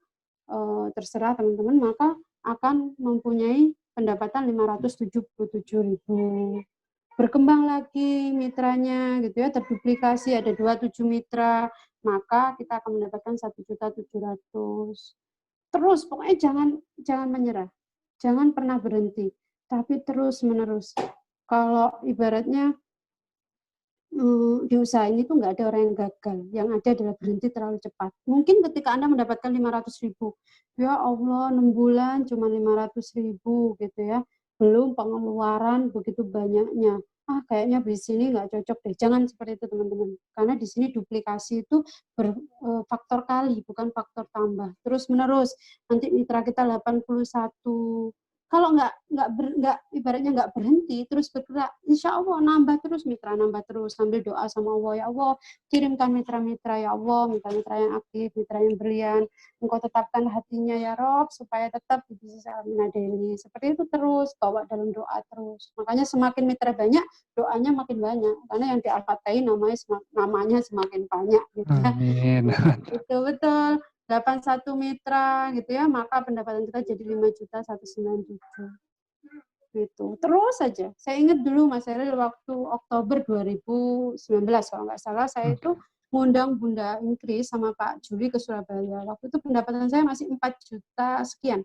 terserah teman-teman, maka akan mempunyai pendapatan 577.000. Berkembang lagi mitranya gitu ya, terduplikasi ada 27 mitra, maka kita akan mendapatkan 1.700.000. Terus pokoknya jangan menyerah. Jangan pernah berhenti, tapi terus menerus. Kalau ibaratnya di usaha ini tuh nggak ada orang yang gagal, yang ada adalah berhenti terlalu cepat. Mungkin ketika Anda mendapatkan 500.000, ya Allah 6 bulan cuma 500.000 gitu ya, belum pengeluaran begitu banyaknya. Kayaknya di sini nggak cocok deh. Jangan seperti itu teman-teman, karena di sini duplikasi itu faktor kali, bukan faktor tambah. Terus menerus, nanti mitra kita 81. Kalau nggak ibaratnya nggak berhenti terus bergerak, insya Allah nambah terus mitra, nambah terus sambil doa sama Allah, ya Allah kirimkan mitra-mitra ya Allah, mitra-mitra yang aktif, mitra yang brilian, Engkau tetapkan hatinya ya Rob supaya tetap di bisnis Almina Daily. Seperti itu terus, bawa dalam doa terus. Makanya semakin mitra banyak, doanya makin banyak, karena yang di Al-Fatihah namanya semakin banyak gitu ya. Amin. Itu betul. 81 mitra gitu ya, maka pendapatan kita jadi 5.197 gitu. Terus saja. Saya ingat dulu Mas Eril waktu Oktober 2019 kalau nggak salah, saya itu ngundang Bunda Inggris sama Pak Juli ke Surabaya. Waktu itu pendapatan saya masih 4 juta sekian.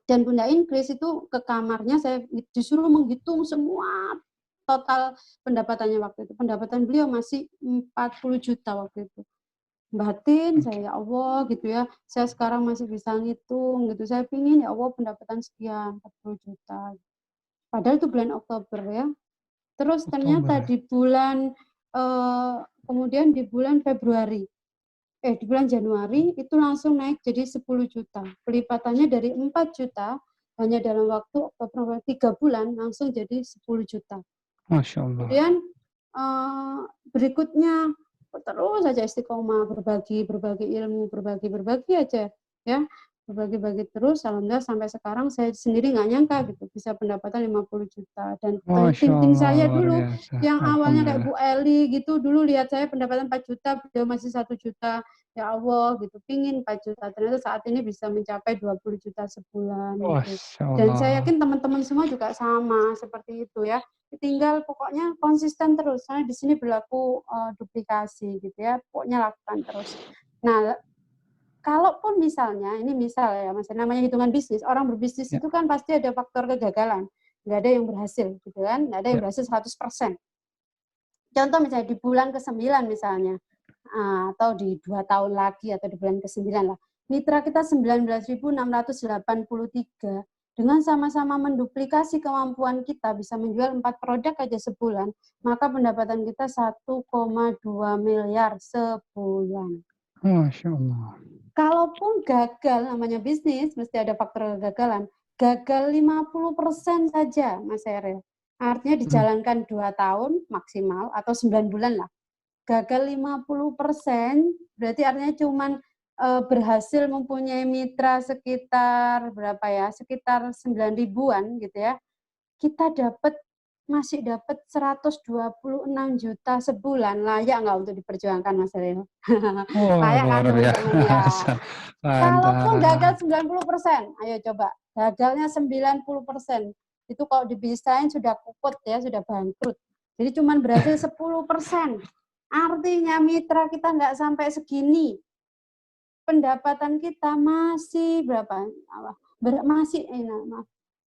Dan Bunda Inggris itu ke kamarnya, saya disuruh menghitung semua total pendapatannya waktu itu. Pendapatan beliau masih 40 juta waktu itu. Batin saya, ya Allah gitu ya, saya sekarang masih bisa ngitung gitu, saya pingin ya Allah pendapatan sekian 40 juta, padahal itu bulan Oktober ya. Terus ternyata di bulan kemudian di bulan Februari di bulan Januari itu langsung naik jadi 10 juta, pelipatannya dari 4 juta hanya dalam waktu Oktober 3 bulan langsung jadi 10 juta. Masya Allah. Kemudian berikutnya terus saja istiqomah, berbagi ilmu, berbagi aja ya, berbagi terus. Alhamdulillah sampai sekarang saya sendiri nggak nyangka gitu bisa pendapatan 50 juta. Dan Masya ting-ting Allah, saya luar dulu biasa. yang awalnya kayak Alhamdulillah. Bu Eli gitu, dulu lihat saya pendapatan 4 juta, beliau masih 1 juta, ya Allah gitu, pingin 4 juta, ternyata saat ini bisa mencapai 20 juta sebulan gitu. Masya Dan saya Allah. yakin teman-teman semua juga sama seperti itu ya, tinggal pokoknya konsisten terus, karena di sini berlaku duplikasi gitu ya, pokoknya lakukan terus. Nah, kalaupun misalnya, ini misal ya Mas, namanya hitungan bisnis, orang berbisnis itu kan pasti ada faktor kegagalan, nggak ada yang berhasil gitu kan, nggak ada yang berhasil 100%. Contoh misalnya di bulan ke-9 misalnya, atau di 2 tahun lagi atau di bulan ke-9 lah, mitra kita 19.683, dengan sama-sama menduplikasi kemampuan kita bisa menjual 4 produk aja sebulan, maka pendapatan kita 1,2 miliar sebulan. Masya Allah. Kalaupun gagal, namanya bisnis, mesti ada faktor kegagalan. Gagal 50% saja, Mas Eril. Artinya dijalankan 2 tahun maksimal atau 9 bulan lah. Gagal 50%, berarti artinya cuman berhasil mempunyai mitra sekitar berapa ya? Sekitar 9 ribuan gitu ya. Kita masih dapat 126 juta sebulan. Layak nggak untuk diperjuangkan Mas Reno? Layak kan Luar teman-teman ya? biasa. Kalaupun gagal Mantap. 90%, ayo coba. Gagalnya 90%. Itu kalau dibisain sudah kuput ya, sudah bangkrut. Jadi cuman berhasil 10%. Artinya mitra kita nggak sampai segini. Pendapatan kita masih berapa?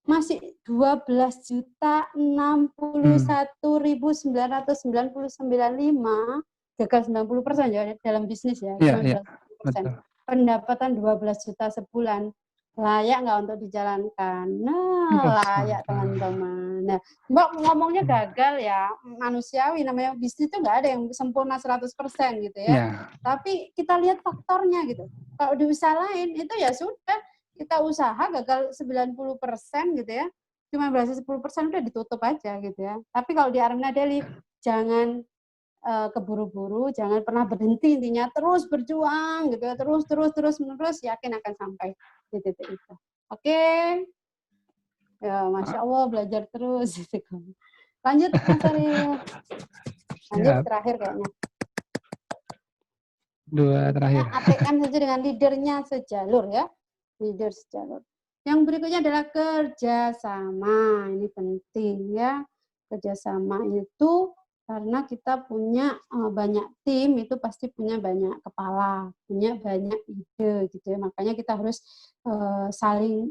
Masih 12.061.999,5, gagal 90% ya dalam bisnis ya, Iya, iya, 90%. betul. Pendapatan 12 juta sebulan. Layak nggak untuk dijalankan? Nah, layak teman-teman. Nah, Mbak ngomongnya gagal ya, manusiawi, namanya bisnis itu nggak ada yang sempurna 100% gitu ya. Tapi kita lihat faktornya gitu. Kalau di usaha lain itu ya sudah, kita usaha gagal 90% gitu ya, cuma berhasil 10% udah ditutup aja gitu ya. Tapi kalau di Almina Daily, jangan keburu-buru, jangan pernah berhenti, intinya terus berjuang gitu ya, terus menerus, yakin akan sampai di titik itu. Oke. Ya, Masya Allah, belajar terus. Lanjut, Mas Ariel. Lanjut, terakhir kayaknya. Dua terakhir. ATM saja dengan leadernya sejalur ya. Leader sejalur. Yang berikutnya adalah kerjasama. Ini penting ya. Kerjasama itu karena kita punya banyak tim, itu pasti punya banyak kepala, punya banyak ide gitu ya. Makanya kita harus saling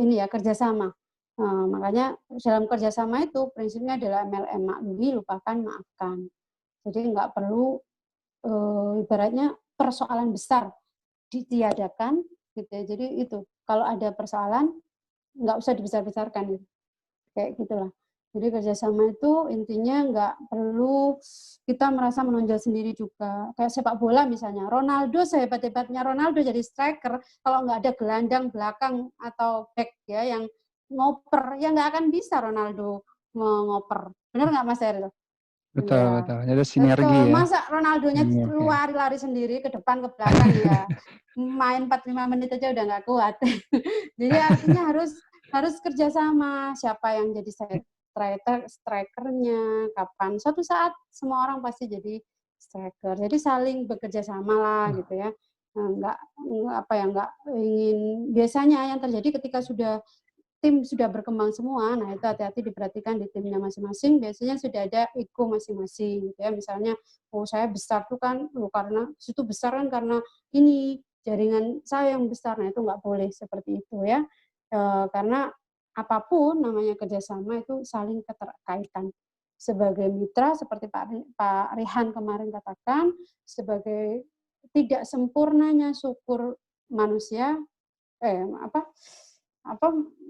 ini ya, kerjasama. Makanya dalam kerjasama itu prinsipnya adalah MLM, maklumi, lupakan, maafkan. Jadi nggak perlu ibaratnya persoalan besar ditiadakan gitu ya. Jadi itu kalau ada persoalan nggak usah dibesar-besarkan gitu. Kayak gitulah. Jadi kerjasama itu intinya nggak perlu kita merasa menonjol sendiri juga. Kayak sepak bola misalnya, Ronaldo sehebat-hebatnya Ronaldo jadi striker, kalau nggak ada gelandang belakang atau back ya yang ngoper, ya nggak akan bisa Ronaldo ngoper. Benar nggak Mas Eril? Betul, Ya. betul. Ada sinergi ya. Masa Ronaldonya lari sendiri ke depan ke belakang ya. Main 45 menit aja udah nggak kuat. Jadi artinya harus kerjasama. Siapa yang jadi strikernya, kapan. Suatu saat semua orang pasti jadi striker. Jadi saling bekerja sama lah gitu ya. Nggak ingin. Biasanya yang terjadi ketika tim sudah berkembang semua, nah itu hati-hati diperhatikan di timnya masing-masing, biasanya sudah ada ego masing-masing, gitu ya. Misalnya, oh saya besar tuh kan, karena situ besar kan karena ini jaringan saya yang besar, nah itu nggak boleh seperti itu ya, karena apapun namanya kerjasama itu saling keterkaitan. Sebagai mitra, seperti Pak Rihan kemarin katakan, sebagai tidak sempurnanya syukur manusia,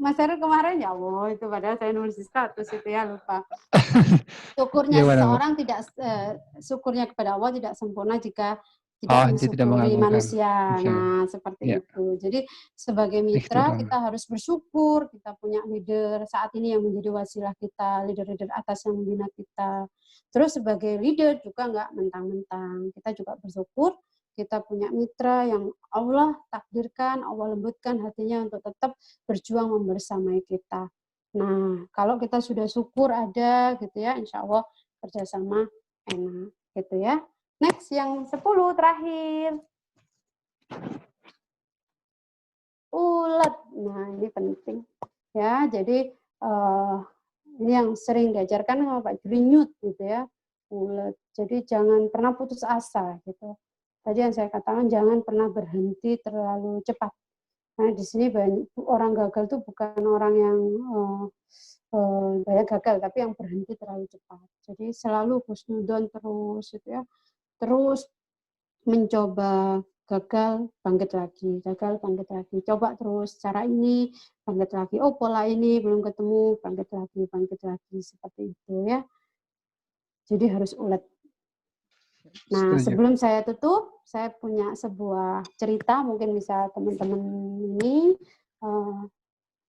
Mas Heru kemarin ya Allah itu padahal saya nulis di status itu ya lupa. Syukurnya seseorang tidak syukurnya kepada Allah tidak sempurna jika tidak mensyukuri manusia. Nah, seperti itu. Jadi sebagai mitra kita harus bersyukur kita punya leader saat ini yang menjadi wasilah kita, leader-leader atas yang membina kita. Terus sebagai leader juga nggak mentang-mentang. Kita juga bersyukur kita punya mitra yang Allah takdirkan, Allah lembutkan hatinya untuk tetap berjuang membersamai kita. Nah, kalau kita sudah syukur ada gitu ya, insya Allah kerjasama enak gitu ya. Next, yang 10 terakhir. Ulet. Nah, ini penting. Ya, jadi ini yang sering diajarkan sama Pak Jurinyut gitu ya. Ulet. Jadi jangan pernah putus asa gitu. Tadi yang saya katakan jangan pernah berhenti terlalu cepat. Nah, di sini banyak orang gagal itu bukan orang yang banyak gagal, tapi yang berhenti terlalu cepat. Jadi selalu husnudon terus, gitu ya. Terus mencoba gagal, bangkit lagi, gagal, bangkit lagi. Coba terus cara ini, bangkit lagi. Oh, pola ini belum ketemu, bangkit lagi, seperti itu ya. Jadi harus ulet. Nah, sebelum saya tutup, saya punya sebuah cerita, mungkin bisa teman-teman ini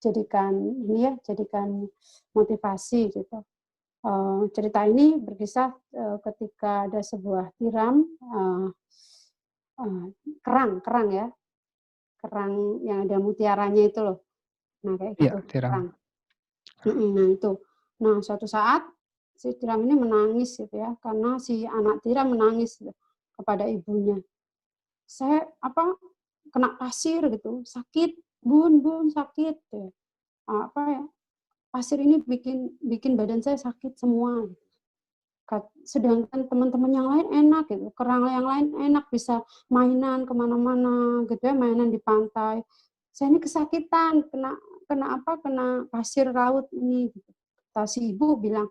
jadikan motivasi gitu. Cerita ini berkisah ketika ada sebuah tiram kerang ya, kerang yang ada mutiaranya itu loh. Nah kayak gitu, kerang. Nah itu. Nah suatu saat si tiram ini menangis gitu ya, karena si anak tiram menangis gitu, kepada ibunya. Saya kena pasir gitu, sakit, bun sakit. Gitu. Pasir ini bikin badan saya sakit semua. Sedangkan teman-teman yang lain enak gitu, kerang yang lain enak bisa mainan kemana-mana gitu ya, mainan di pantai. Saya ini kesakitan, kena pasir laut ini. Gitu. Si ibu bilang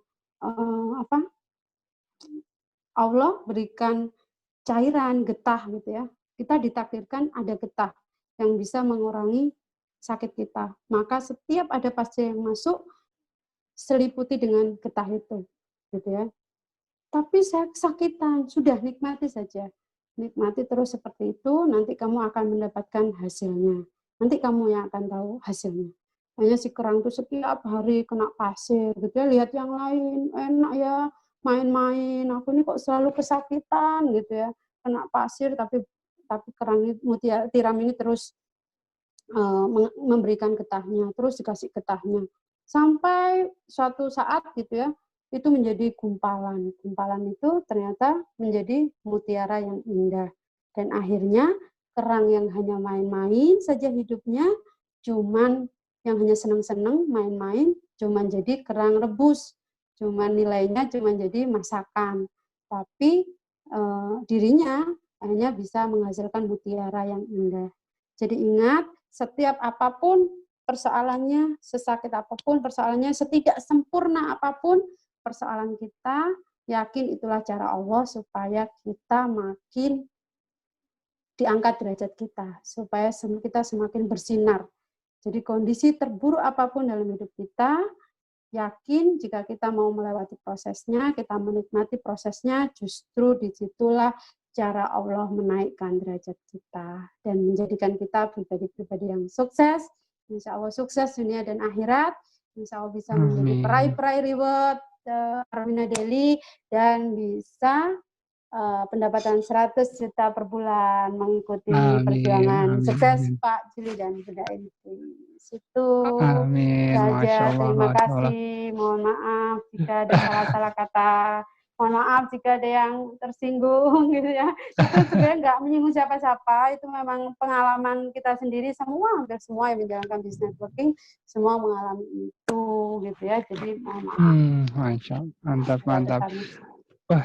Allah berikan cairan getah gitu ya. Kita ditakdirkan ada getah yang bisa mengurangi sakit kita. Maka setiap ada pasir yang masuk seliputi dengan getah itu, gitu ya. Tapi saya kesakitan, sudah nikmati saja. Nikmati terus seperti itu, nanti kamu akan mendapatkan hasilnya. Nanti kamu yang akan tahu hasilnya. Hanya si kerang itu setiap hari kena pasir, gitu ya. Lihat yang lain, enak ya, main-main, aku ini kok selalu kesakitan gitu ya, kena pasir tapi kerang mutiara tiram ini terus memberikan getahnya, terus dikasih getahnya. Sampai suatu saat gitu ya, itu menjadi gumpalan. Gumpalan itu ternyata menjadi mutiara yang indah. Dan akhirnya kerang yang hanya main-main saja hidupnya, cuman yang hanya senang-senang main-main, cuman jadi kerang rebus, cuman nilainya cuman jadi masakan. Tapi dirinya hanya bisa menghasilkan mutiara yang indah. Jadi ingat, setiap apapun persoalannya, sesakit apapun persoalannya, setidak sempurna apapun persoalan kita, yakin itulah cara Allah supaya kita makin diangkat derajat kita, supaya kita semakin bersinar. Jadi kondisi terburuk apapun dalam hidup kita, yakin jika kita mau melewati prosesnya, kita menikmati prosesnya, justru disitulah cara Allah menaikkan derajat kita dan menjadikan kita pribadi-pribadi yang sukses. Insya Allah sukses dunia dan akhirat. Insya Allah bisa menjadi peraih-peraih reward Armina Daily dan bisa pendapatan 100 juta per bulan mengikuti perjuangan sukses Pak Juli dan Bunda Enti. Situ saja. Terima kasih. Mohon maaf jika ada salah-salah kata. Mohon maaf jika ada yang tersinggung gitu ya. Itu sebenarnya nggak menyinggung siapa-siapa. Itu memang pengalaman kita sendiri semua, hampir semua yang menjalankan business networking semua mengalami itu gitu ya. Jadi mohon maaf. Mantap. Wah,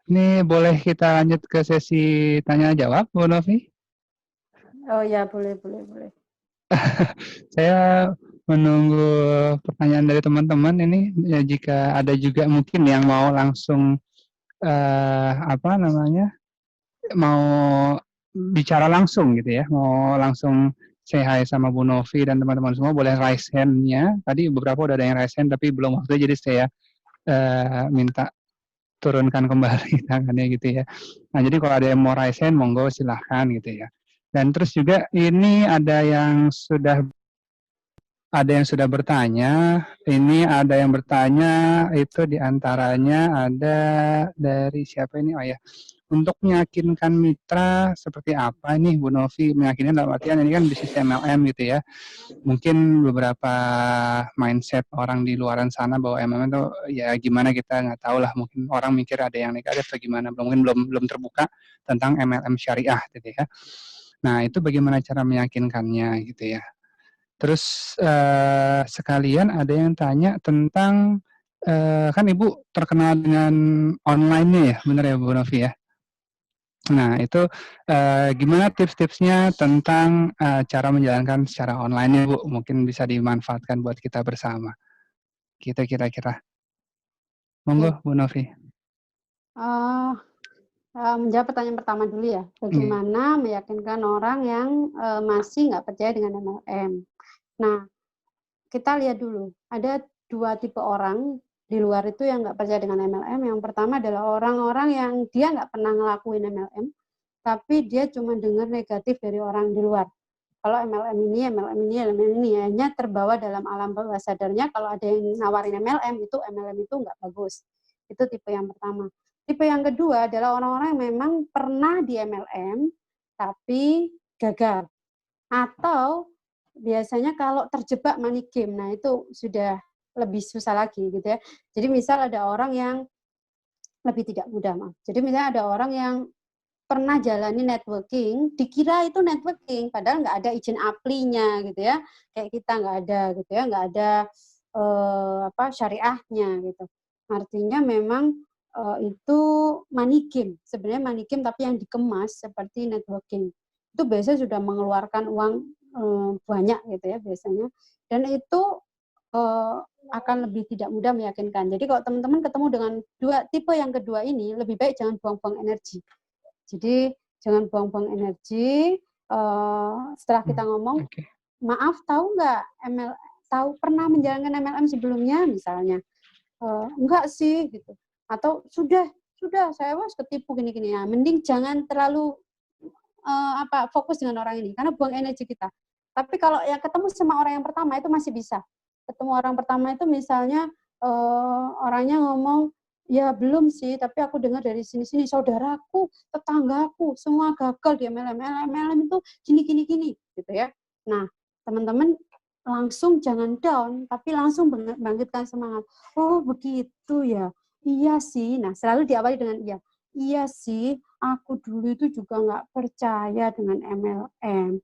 ini boleh kita lanjut ke sesi tanya jawab, Bu Novi? Oh ya, boleh. Saya menunggu pertanyaan dari teman-teman ini ya, jika ada juga mungkin yang mau langsung mau bicara langsung gitu ya, mau langsung say hi sama Bu Novi dan teman-teman semua, boleh raise hand-nya. Tadi beberapa udah ada yang raise hand tapi belum waktu, jadi saya minta turunkan kembali tangannya gitu ya. Nah, jadi kalau ada yang mau raise hand, monggo silahkan gitu ya. Dan terus juga ini ada yang sudah bertanya. Ini ada yang bertanya, itu diantaranya ada dari siapa ini? Oh ya, untuk meyakinkan mitra seperti apa nih Bu Novi? Meyakinkan dalam artian ini kan bisnis MLM gitu ya. Mungkin beberapa mindset orang di luaran sana bahwa MLM itu ya gimana, kita nggak tahu lah. Mungkin orang mikir ada yang negatif atau gimana. Mungkin belum terbuka tentang MLM syariah gitu ya. Nah, itu bagaimana cara meyakinkannya gitu ya. Terus sekalian ada yang tanya tentang kan Ibu terkenal dengan online-nya ya, benar ya Bu Novi ya? Nah, itu gimana tips-tipsnya tentang cara menjalankan secara online-nya Bu? Mungkin bisa dimanfaatkan buat kita bersama. Kita kira-kira. Monggo Bu Novi. Menjawab pertanyaan pertama dulu ya. Bagaimana meyakinkan orang yang masih nggak percaya dengan MLM? Nah, kita lihat dulu, ada dua tipe orang di luar itu yang nggak percaya dengan MLM. Yang pertama adalah orang-orang yang dia nggak pernah ngelakuin MLM, tapi dia cuma dengar negatif dari orang di luar. Kalau MLM ini, hanya terbawa dalam alam bawah sadarnya kalau ada yang nawarin MLM itu nggak bagus. Itu tipe yang pertama. Tipe yang kedua adalah orang-orang yang memang pernah di MLM, tapi gagal. Atau biasanya kalau terjebak money game, nah itu sudah lebih susah lagi gitu ya. Jadi misal ada orang yang lebih tidak mudah, maaf. Jadi misalnya ada orang yang pernah jalani networking, dikira itu networking, padahal nggak ada izin aplinya gitu ya. Kayak kita nggak ada gitu ya, nggak ada syariahnya gitu. Artinya memang itu money game, sebenarnya money game tapi yang dikemas seperti networking. Itu biasanya sudah mengeluarkan uang banyak gitu ya biasanya, dan itu akan lebih tidak mudah meyakinkan. Jadi kalau teman-teman ketemu dengan tipe yang kedua ini, lebih baik jangan buang-buang energi. Jadi jangan buang-buang energi. Setelah kita ngomong, maaf, tahu nggak tahu pernah menjalankan MLM sebelumnya misalnya? Enggak sih gitu. Atau sudah saya ketipu gini-gini ya. Mending jangan terlalu fokus dengan orang ini karena buang energi kita. Tapi kalau yang ketemu sama orang yang pertama itu masih bisa. Ketemu orang pertama itu misalnya orangnya ngomong, Ya belum sih, tapi aku dengar dari sini-sini, saudaraku, tetanggaku, semua gagal di MLM. MLM itu gini, gitu ya. Nah, teman-teman langsung jangan down, tapi langsung bangkitkan semangat. Oh begitu ya, iya sih. Nah, selalu diawali dengan iya. Iya sih, aku dulu itu juga nggak percaya dengan MLM.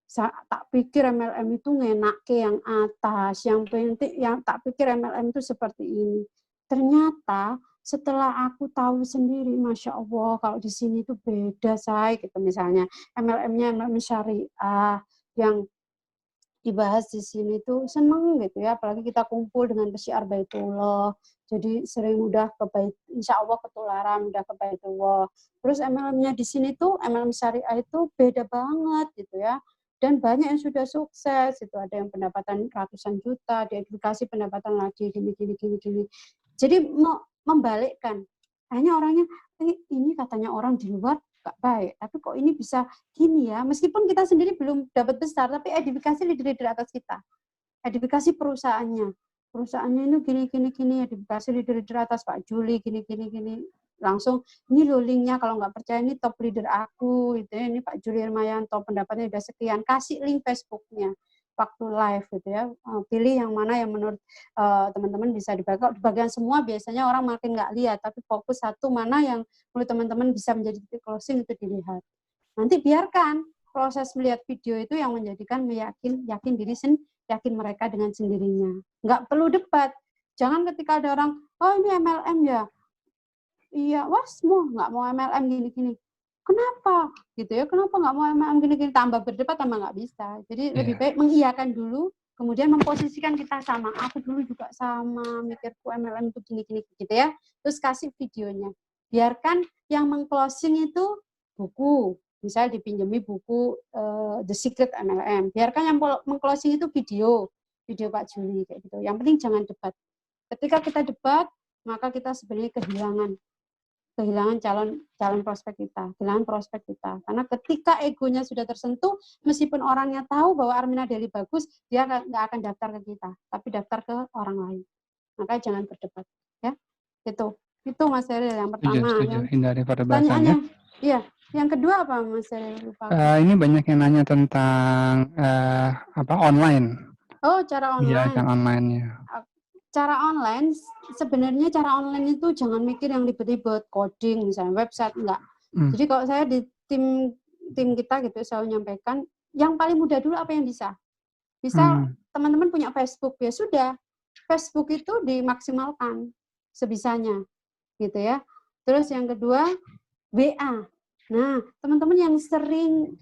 Tak pikir MLM itu ngenakke yang atas, yang penting, yang tak pikir MLM itu seperti ini. Ternyata setelah aku tahu sendiri, Masya Allah, kalau di sini itu beda, say, gitu misalnya. MLM-nya MLM syariah, yang dibahas di sini tuh seneng gitu ya, apalagi kita kumpul dengan pesyiar Baitullah, jadi sering mudah ke Bait, insya Allah ketularan mudah ke Baitullah. Terus MLM-nya di sini tuh MLM syariah itu beda banget gitu ya, dan banyak yang sudah sukses itu, ada yang pendapatan ratusan juta, di edukasi pendapatan lagi gini. Jadi membalikkan, hanya orangnya ini katanya orang di luar gak baik, tapi kok ini bisa gini ya, meskipun kita sendiri belum dapat besar, tapi edifikasi leader-leader atas kita, edifikasi perusahaannya ini gini, edifikasi leader-leader atas Pak Juli, gini, langsung, ini loh linknya, kalau nggak percaya ini top leader aku, gitu ya, ini Pak Juli Irmayanto, pendapatnya udah sekian, kasih link Facebooknya, waktu live gitu ya, pilih yang mana yang menurut teman-teman bisa dibagi. Kalau dibagian semua biasanya orang makin nggak lihat, tapi fokus satu mana yang menurut teman-teman bisa menjadi titik closing itu dilihat. Nanti biarkan proses melihat video itu yang menjadikan yakin diri sendiri, yakin mereka dengan sendirinya. Nggak perlu debat. Jangan ketika ada orang, oh ini MLM ya, iya, wah semua nggak mau MLM gini. Kenapa? Gitu ya, kenapa nggak mau MLM gini, tambah berdebat tambah nggak bisa. Jadi lebih baik mengiyakan dulu, kemudian memposisikan kita sama. Aku dulu juga sama, mikirku MLM itu gini, gitu ya. Terus kasih videonya. Biarkan yang meng-closing itu buku. Misalnya dipinjami buku The Secret MLM. Biarkan yang meng-closing itu video Pak Juli kayak gitu. Yang penting jangan debat. Ketika kita debat, maka kita sebenarnya kehilangan calon prospek kita, Karena ketika egonya sudah tersentuh, meskipun orangnya tahu bahwa Armina Deli bagus, dia nggak akan daftar ke kita, tapi daftar ke orang lain. Maka jangan berdebat, ya. Itu Mas Eril yang pertama. Setuju. Hindari perdebatan Pertanyaannya, ya. Iya. Yang kedua apa Mas Eril? Ini banyak yang nanya tentang online. Oh, cara online. Iya, online-nya. Cara online, sebenarnya cara online itu jangan mikir yang ribet-ribet, coding misalnya website, enggak. Jadi kalau saya di tim kita gitu selalu nyampaikan yang paling mudah dulu apa yang bisa. Misal teman-teman punya Facebook, ya sudah, Facebook itu dimaksimalkan sebisanya gitu ya. Terus yang kedua WA. Nah, teman-teman yang sering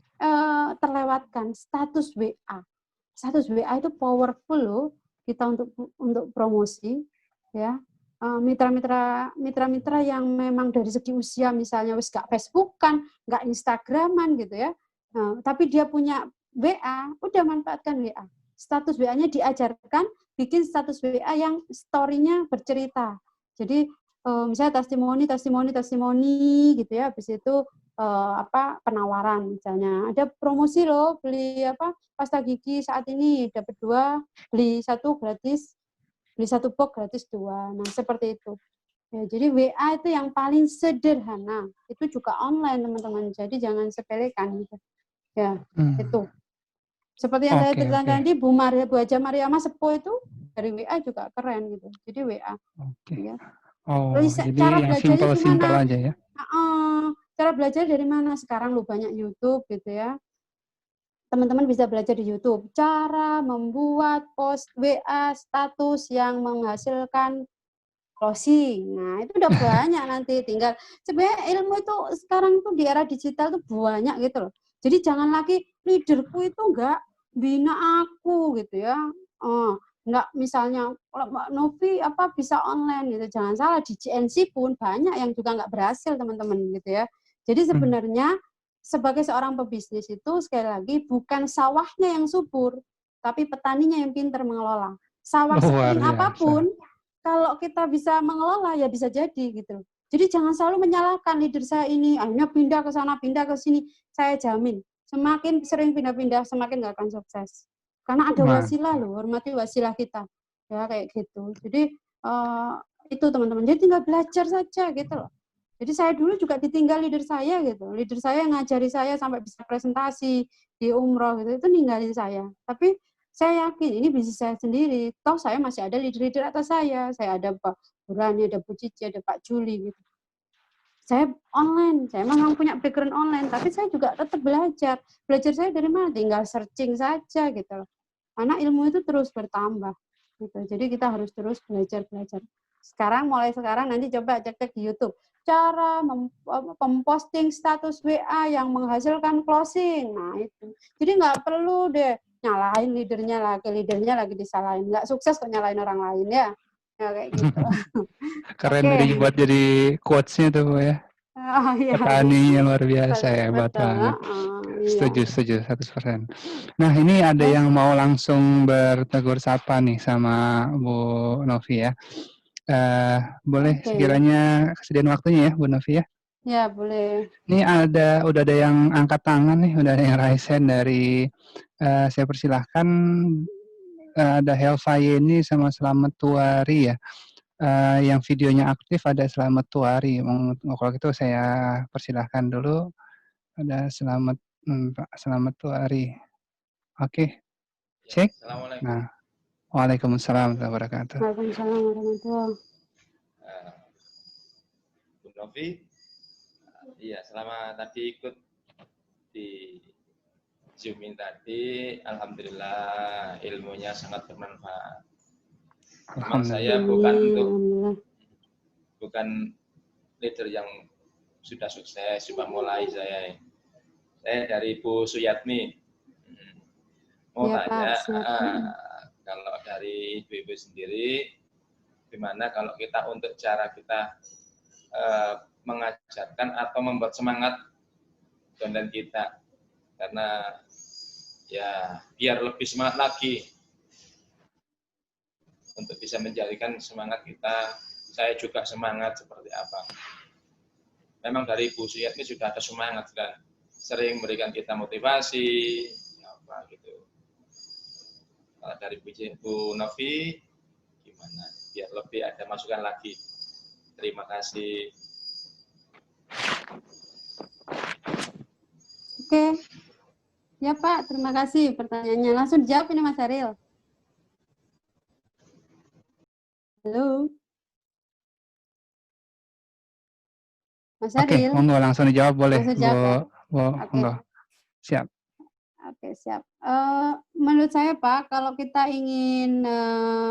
terlewatkan status WA. Status WA itu powerful loh kita untuk promosi ya. Mitra-mitra yang memang dari segi usia misalnya wis gak Facebookan, gak Instagraman gitu ya. Tapi dia punya WA, udah manfaatkan WA. Status WA-nya diajarkan bikin status WA yang story-nya bercerita. Jadi misalnya testimoni gitu ya, habis itu penawaran misalnya, ada promosi loh, beli pasta gigi saat ini dapat 2, beli 1 gratis, beli 1 box gratis 2. Nah seperti itu ya. Jadi WA itu yang paling sederhana, itu juga online teman-teman, jadi jangan sepelekan gitu ya. Itu seperti yang saya ceritakan tadi, Bu Haja Mariamah Sepo itu dari WA juga keren gitu, jadi WA ya. Jadi cara yang belajarnya simple gimana? aja ya. Cara belajar dari mana? Sekarang lu banyak YouTube gitu ya. Teman-teman bisa belajar di YouTube. Cara membuat post WA status yang menghasilkan closing. Nah, itu udah banyak nanti. Tinggal sebenarnya ilmu itu sekarang tuh di era digital tuh banyak gitu loh. Jadi jangan lagi leaderku itu enggak bina aku gitu ya. Enggak misalnya kalau Mbak Novi bisa online gitu. Jangan salah, di GNC pun banyak yang juga enggak berhasil teman-teman gitu ya. Jadi sebenarnya sebagai seorang pebisnis itu sekali lagi bukan sawahnya yang subur, tapi petaninya yang pintar mengelola. Sawah sekering apapun, kalau kita bisa mengelola ya bisa jadi gitu. Jadi jangan selalu menyalahkan leader saya ini, akhirnya pindah ke sana, pindah ke sini. Saya jamin, semakin sering pindah-pindah, semakin nggak akan sukses. Karena ada wasilah loh, hormati wasilah kita. Ya kayak gitu. Jadi itu teman-teman. Jadi tinggal belajar saja gitu loh. Jadi saya dulu juga ditinggal leader saya gitu. Leader saya ngajari saya sampai bisa presentasi di umroh gitu, itu ninggalin saya. Tapi saya yakin ini bisnis saya sendiri. Toh saya masih ada leader-leader atas saya. Saya ada Pak Burani, ada Bu Cici, ada Pak Juli gitu. Saya online, saya memang punya background online, tapi saya juga tetap belajar. Belajar saya dari mana? Tinggal searching saja gitu loh. Karena ilmu itu terus bertambah. Gitu. Jadi kita harus terus belajar. Mulai sekarang nanti coba cek di YouTube. Cara memposting status WA yang menghasilkan closing. Nah itu. Jadi nggak perlu deh nyalahin leadernya lagi disalahin. Nggak sukses kok nyalahin orang lain ya. Ya kayak gitu. Keren Oke. tadi buat jadi quotes-nya tuh Bu ya. Oh, iya. Petaninya luar biasa, hebat Betul. banget. Iya. Setuju 100%. Nah, ini ada Oke. yang mau langsung bertegur sapa nih sama Bu Novi ya. Boleh Oke. sekiranya kesediaan waktunya ya Bu Novi ya. Ya, boleh. Ini udah ada yang angkat tangan nih, udah ada yang raise hand dari saya persilahkan ada Helva Yeni sama Selamat Tuari ya. Yang videonya aktif ada Selamat Tuari. Kalau gitu saya persilahkan dulu. Ada Pak Selamat Tuari. Oke, Ya, cek. Assalamualaikum. Nah, waalaikumsalam warahmatullahi wabarakatuh. Waalaikumsalam warahmatullahi. Bu Novi, iya selama tadi ikut di Zoom-in tadi, alhamdulillah ilmunya sangat bermanfaat. Memang saya bukan leader yang sudah sukses, cuma mulai saya dari Bu Suyatmi. Mau ya, tanya, Pak, kalau dari ibu-ibu sendiri, gimana kalau kita untuk cara kita mengajarkan atau membuat semangat konten kita, karena ya biar lebih semangat lagi untuk bisa menjadikan semangat kita. Saya juga semangat seperti apa. Memang dari Bu Suyatmi sudah ada semangat kan, sering memberikan kita motivasi apa gitu. Kalau dari Bu Novi gimana? Biar lebih ada masukan lagi. Terima kasih. Oke. Ya Pak, terima kasih pertanyaannya. Langsung jawab ini Mas Ariel. Halo. Mas Ariel. Oke, monggo langsung dijawab boleh. Langsung jawab ya. Monggo. Siap. Oke, siap. Menurut saya Pak, kalau kita ingin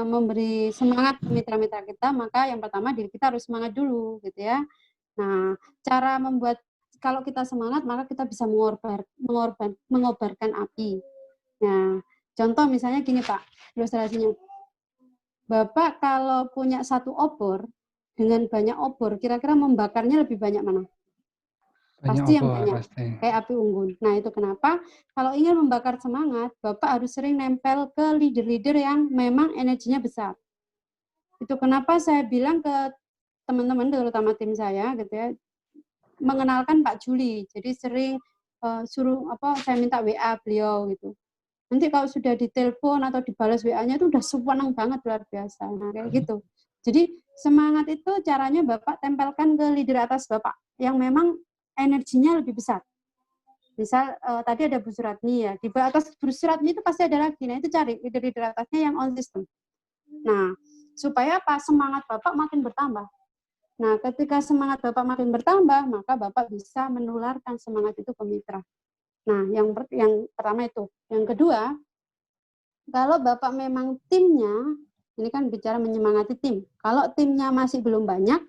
memberi semangat ke mitra-mitra kita, maka yang pertama diri kita harus semangat dulu, gitu ya. Nah, cara membuat kalau kita semangat, maka kita bisa mengobarkan api. Nah, contoh misalnya gini Pak, ilustrasinya. Bapak kalau punya satu obor, dengan banyak obor, kira-kira membakarnya lebih banyak mana? Pasti yang banyak, kayak api unggun. Nah, itu kenapa kalau ingin membakar semangat, Bapak harus sering nempel ke leader-leader yang memang energinya besar. Itu kenapa saya bilang ke teman-teman, terutama tim saya, gitu ya, mengenalkan Pak Juli. Jadi sering saya minta WA beliau gitu. Nanti kalau sudah ditelepon atau dibalas WA-nya itu udah senang banget, luar biasa. Nah, kayak gitu. Jadi semangat itu caranya Bapak tempelkan ke leader atas Bapak yang memang energinya lebih besar. Misal tadi ada Bu Suratni ya, di atas Bu Suratni itu pasti ada lagi. Nah, itu cari leader-leader atasnya yang on system. Nah, supaya apa? Semangat Bapak makin bertambah. Nah, ketika semangat Bapak makin bertambah, maka Bapak bisa menularkan semangat itu ke mitra. Nah, yang pertama itu. Yang kedua, kalau Bapak memang timnya, ini kan bicara menyemangati tim. Kalau timnya masih belum banyak,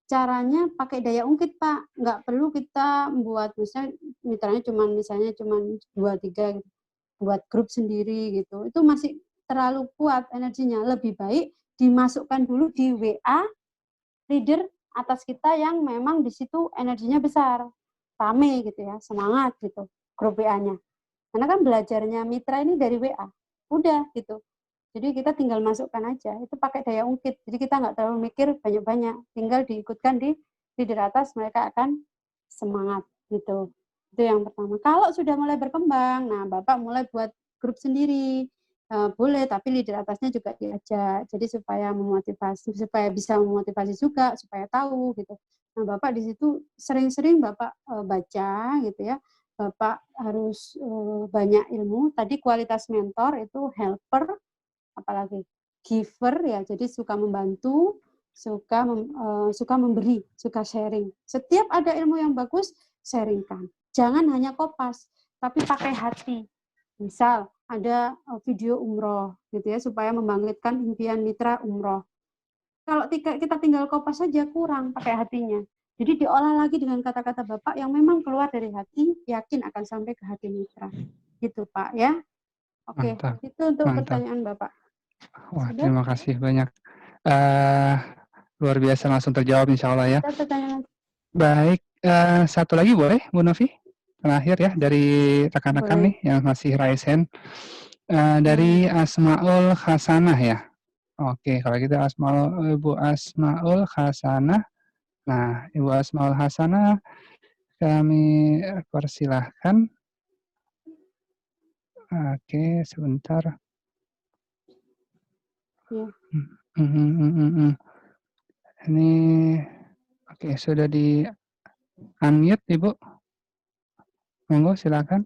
caranya pakai daya ungkit Pak, nggak perlu kita membuat misalnya misalnya cuma 2-3 gitu, buat grup sendiri gitu, itu masih terlalu kuat energinya. Lebih baik dimasukkan dulu di WA leader atas kita yang memang di situ energinya besar, rame gitu ya, semangat gitu grup WA-nya. Karena kan belajarnya mitra ini dari WA, udah gitu. Jadi kita tinggal masukkan aja, itu pakai daya ungkit. Jadi kita nggak terlalu mikir banyak-banyak, tinggal diikutkan di leader atas, mereka akan semangat gitu. Itu yang pertama. Kalau sudah mulai berkembang, nah Bapak mulai buat grup sendiri. boleh, tapi leader atasnya juga diajak. Jadi supaya bisa memotivasi juga, supaya tahu gitu. Nah, Bapak di situ sering-sering Bapak baca gitu ya. Bapak harus banyak ilmu. Tadi kualitas mentor itu helper, apalagi giver ya. Jadi suka membantu, suka memberi, suka sharing. Setiap ada ilmu yang bagus, sharingkan. Jangan hanya kopas, tapi pakai hati. Misal ada video umroh gitu ya, supaya membangkitkan impian mitra umroh. Kalau kita tinggal kopas saja kurang pakai hatinya. Jadi diolah lagi dengan kata-kata Bapak yang memang keluar dari hati, yakin akan sampai ke hati mitra. Gitu Pak ya. Oke, Mantap, itu untuk mantap. pertanyaan Bapak. Wah, Sudah? terima kasih banyak. Luar biasa, langsung terjawab insya Allah ya. Ada pertanyaan? Baik, satu lagi boleh Bu Novi? Terakhir ya dari rekan-rekan Boleh. nih yang masih raise hand. Dari Asmaul Hasanah ya. Oke, kalau gitu Ibu Asmaul Hasanah. Nah, Ibu Asmaul Hasanah kami persilahkan. Oke, sebentar. Ya. Ini oke, sudah di unmute Ibu. Monggo silakan.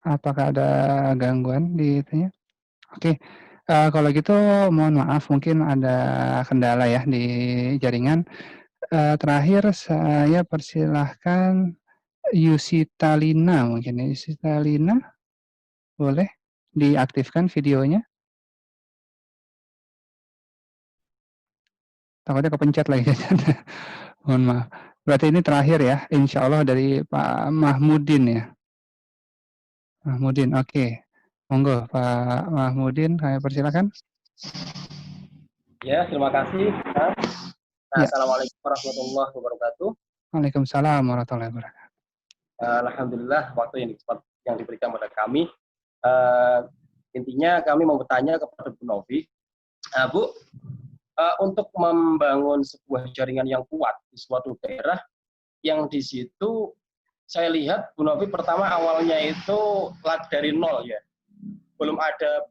Apakah ada gangguan di itunya? Oke, kalau gitu mohon maaf mungkin ada kendala ya di jaringan. Terakhir saya persilahkan Yusitalina mungkin ya. Yusitalina, boleh diaktifkan videonya? Takutnya kepencet lagi. Mohon maaf. Berarti ini terakhir ya, insya Allah dari Pak Mahmudin ya. Mahmudin, oke. Monggo Pak Mahmudin, kami persilakan. Ya, terima kasih. Ya. Assalamualaikum warahmatullahi wabarakatuh. Waalaikumsalam warahmatullahi wabarakatuh. Alhamdulillah waktu yang diberikan pada kami. Intinya kami mau bertanya kepada Bu Novi. Bu, untuk membangun sebuah jaringan yang kuat di suatu daerah, yang di situ saya lihat Bu Novi pertama awalnya itu dari nol ya. Belum ada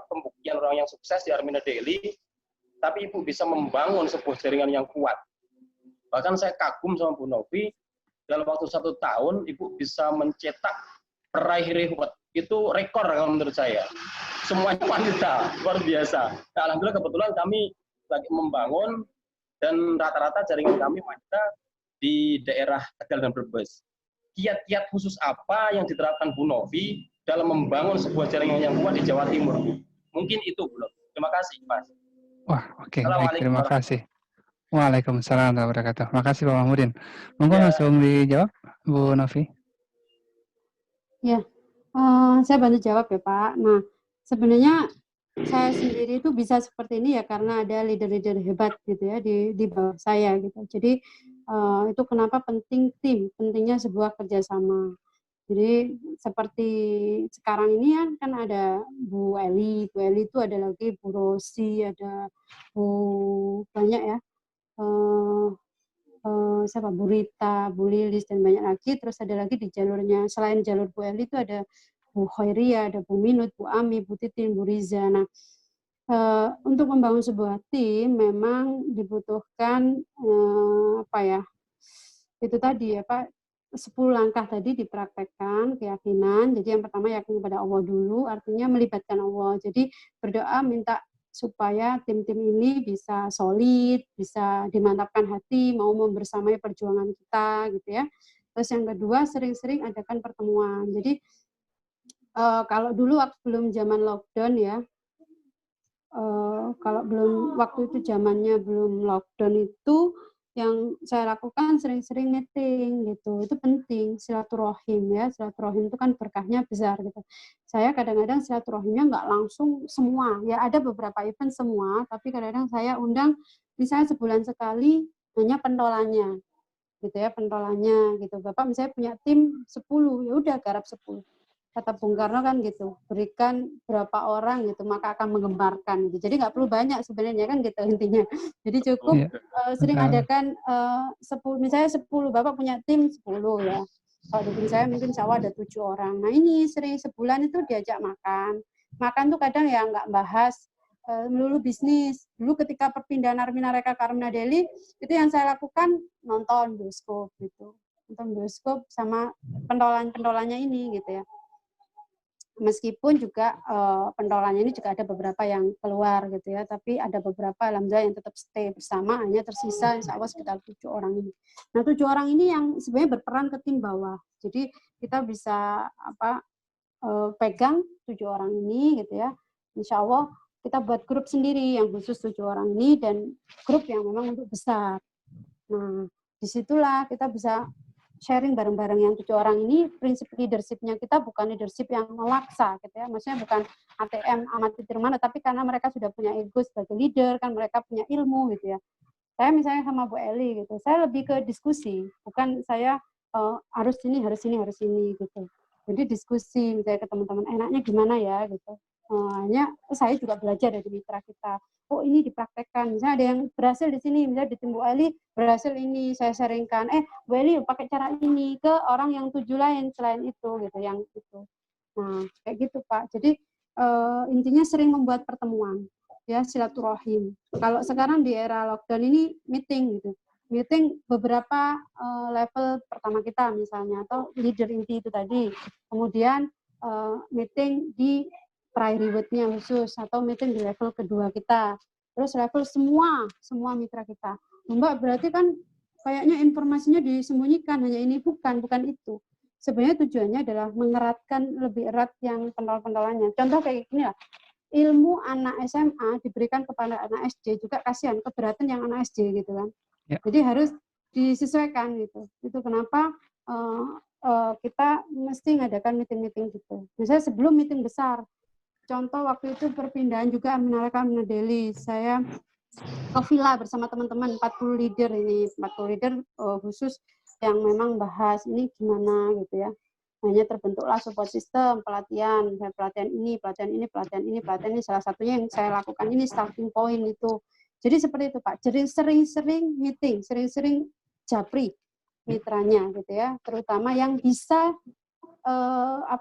pembuktian orang yang sukses di Armina Daily, tapi Ibu bisa membangun sebuah jaringan yang kuat. Bahkan saya kagum sama Bu Novi, dalam waktu 1 tahun Ibu bisa mencetak peraih reward. Itu rekor kalau menurut saya. Semuanya wanita, luar biasa. Nah, alhamdulillah kebetulan kami lagi membangun dan rata-rata jaringan kami wanita di daerah Tegal dan Brebes. Kiat-kiat khusus apa yang diterapkan Bu Novi dalam membangun sebuah jaringan yang kuat di Jawa Timur? Mungkin itu, Bu Novi. Terima kasih, Mas. Wah, oke, baik, terima kasih. Waalaikumsalam warahmatullahi wabarakatuh. Makasih Pak Mahmudin. Monggo langsung dijawab, Bu Novi. Ya, saya bantu jawab ya Pak. Nah, sebenarnya saya sendiri itu bisa seperti ini ya karena ada leader-leader hebat gitu ya di bawah saya gitu. Jadi itu kenapa penting tim, pentingnya sebuah kerjasama. Jadi seperti sekarang ini kan ada Bu Eli itu ada lagi Bu Rosi, ada Bu banyak ya, siapa Bu Rita, Bu Lilis dan banyak lagi. Terus ada lagi di jalurnya selain jalur Bu Eli itu ada Bu Khairia, ada Bu Minut, Bu Ami, Bu Titin, Bu Riza. Nah, untuk membangun sebuah tim memang dibutuhkan itu tadi ya Pak, 10 langkah tadi dipraktekkan, keyakinan. Jadi yang pertama yakin kepada Allah dulu, artinya melibatkan Allah. Jadi berdoa minta supaya tim-tim ini bisa solid, bisa dimantapkan hati, mau membersamai perjuangan kita gitu ya. Terus yang kedua sering-sering adakan pertemuan. Jadi kalau dulu belum zaman lockdown ya, kalau belum waktu itu zamannya belum lockdown itu yang saya lakukan sering-sering meeting gitu. Itu penting, silaturahim ya. Silaturahim itu kan berkahnya besar gitu. Saya kadang-kadang silaturahimnya nggak langsung semua. Ya ada beberapa event semua, tapi kadang-kadang saya undang misalnya sebulan sekali hanya pentolannya. Gitu ya, pentolannya gitu. Bapak misalnya punya tim 10, ya udah garap 10. Kata Bung Karno kan gitu, berikan berapa orang gitu, maka akan menggemparkan gitu. Jadi nggak perlu banyak sebenarnya kan gitu intinya. Jadi cukup sering adakan 10, misalnya 10, Bapak punya tim 10 ya. Kalau di tim saya mungkin insya Allah ada 7 orang. Nah ini sering sebulan itu diajak makan. Makan tuh kadang ya nggak bahas melulu bisnis. Dulu ketika perpindahan Armina Reka ke Armina Daily, itu yang saya lakukan nonton bioskop gitu. Nonton bioskop sama pentolannya ini gitu ya. Meskipun juga pentolannya ini juga ada beberapa yang keluar gitu ya, tapi ada beberapa alhamdulillah yang tetap stay bersama, hanya tersisa insya Allah sekitar 7 orang ini. Nah 7 orang ini yang sebenarnya berperan ke tim bawah. Jadi kita bisa pegang 7 orang ini gitu ya. Insya Allah kita buat grup sendiri yang khusus 7 orang ini dan grup yang memang untuk besar. Nah disitulah kita bisa sharing bareng-bareng yang 7 orang ini. Prinsip leadership-nya kita bukan leadership yang memaksa gitu ya, maksudnya bukan ATM amat titir mana, tapi karena mereka sudah punya ego sebagai leader, kan mereka punya ilmu gitu ya. Saya misalnya sama Bu Eli gitu, saya lebih ke diskusi, bukan saya harus ini gitu. Jadi diskusi misalnya ke teman-teman, enaknya gimana ya gitu. Hanya saya juga belajar dari mitra kita. Oh ini dipraktekkan, misalnya ada yang berhasil di sini, misalnya di tim Bu Eli berhasil ini, saya sharingkan, Bu Eli pakai cara ini ke orang yang 7 lain selain itu gitu, yang itu. Nah kayak gitu Pak. Jadi intinya sering membuat pertemuan, ya silaturahim. Kalau sekarang di era lockdown ini meeting gitu, meeting beberapa level pertama kita misalnya, atau leader inti itu tadi, kemudian meeting di priority reward-nya khusus, atau meeting di level kedua kita, terus level semua mitra kita. Mbak berarti kan kayaknya informasinya disembunyikan, hanya ini, bukan itu. Sebenarnya tujuannya adalah mengeratkan lebih erat yang pentol-pentolannya. Contoh kayak gini lah, ilmu anak SMA diberikan kepada anak SD juga kasihan, keberatan yang anak SD gitu kan. Ya. Jadi harus disesuaikan gitu. Itu kenapa kita mesti ngadakan meeting-meeting gitu. Misalnya sebelum meeting besar, contoh waktu itu perpindahan juga Armina Reka Armina Daily, saya ke villa bersama teman-teman 40 leader ini, 40 leader khusus yang memang bahas ini gimana gitu ya. Hanya terbentuklah support system, pelatihan ini, pelatihan ini, salah satunya yang saya lakukan ini starting point itu. Jadi seperti itu Pak, jadi sering-sering meeting, sering-sering japri mitranya gitu ya, terutama yang bisa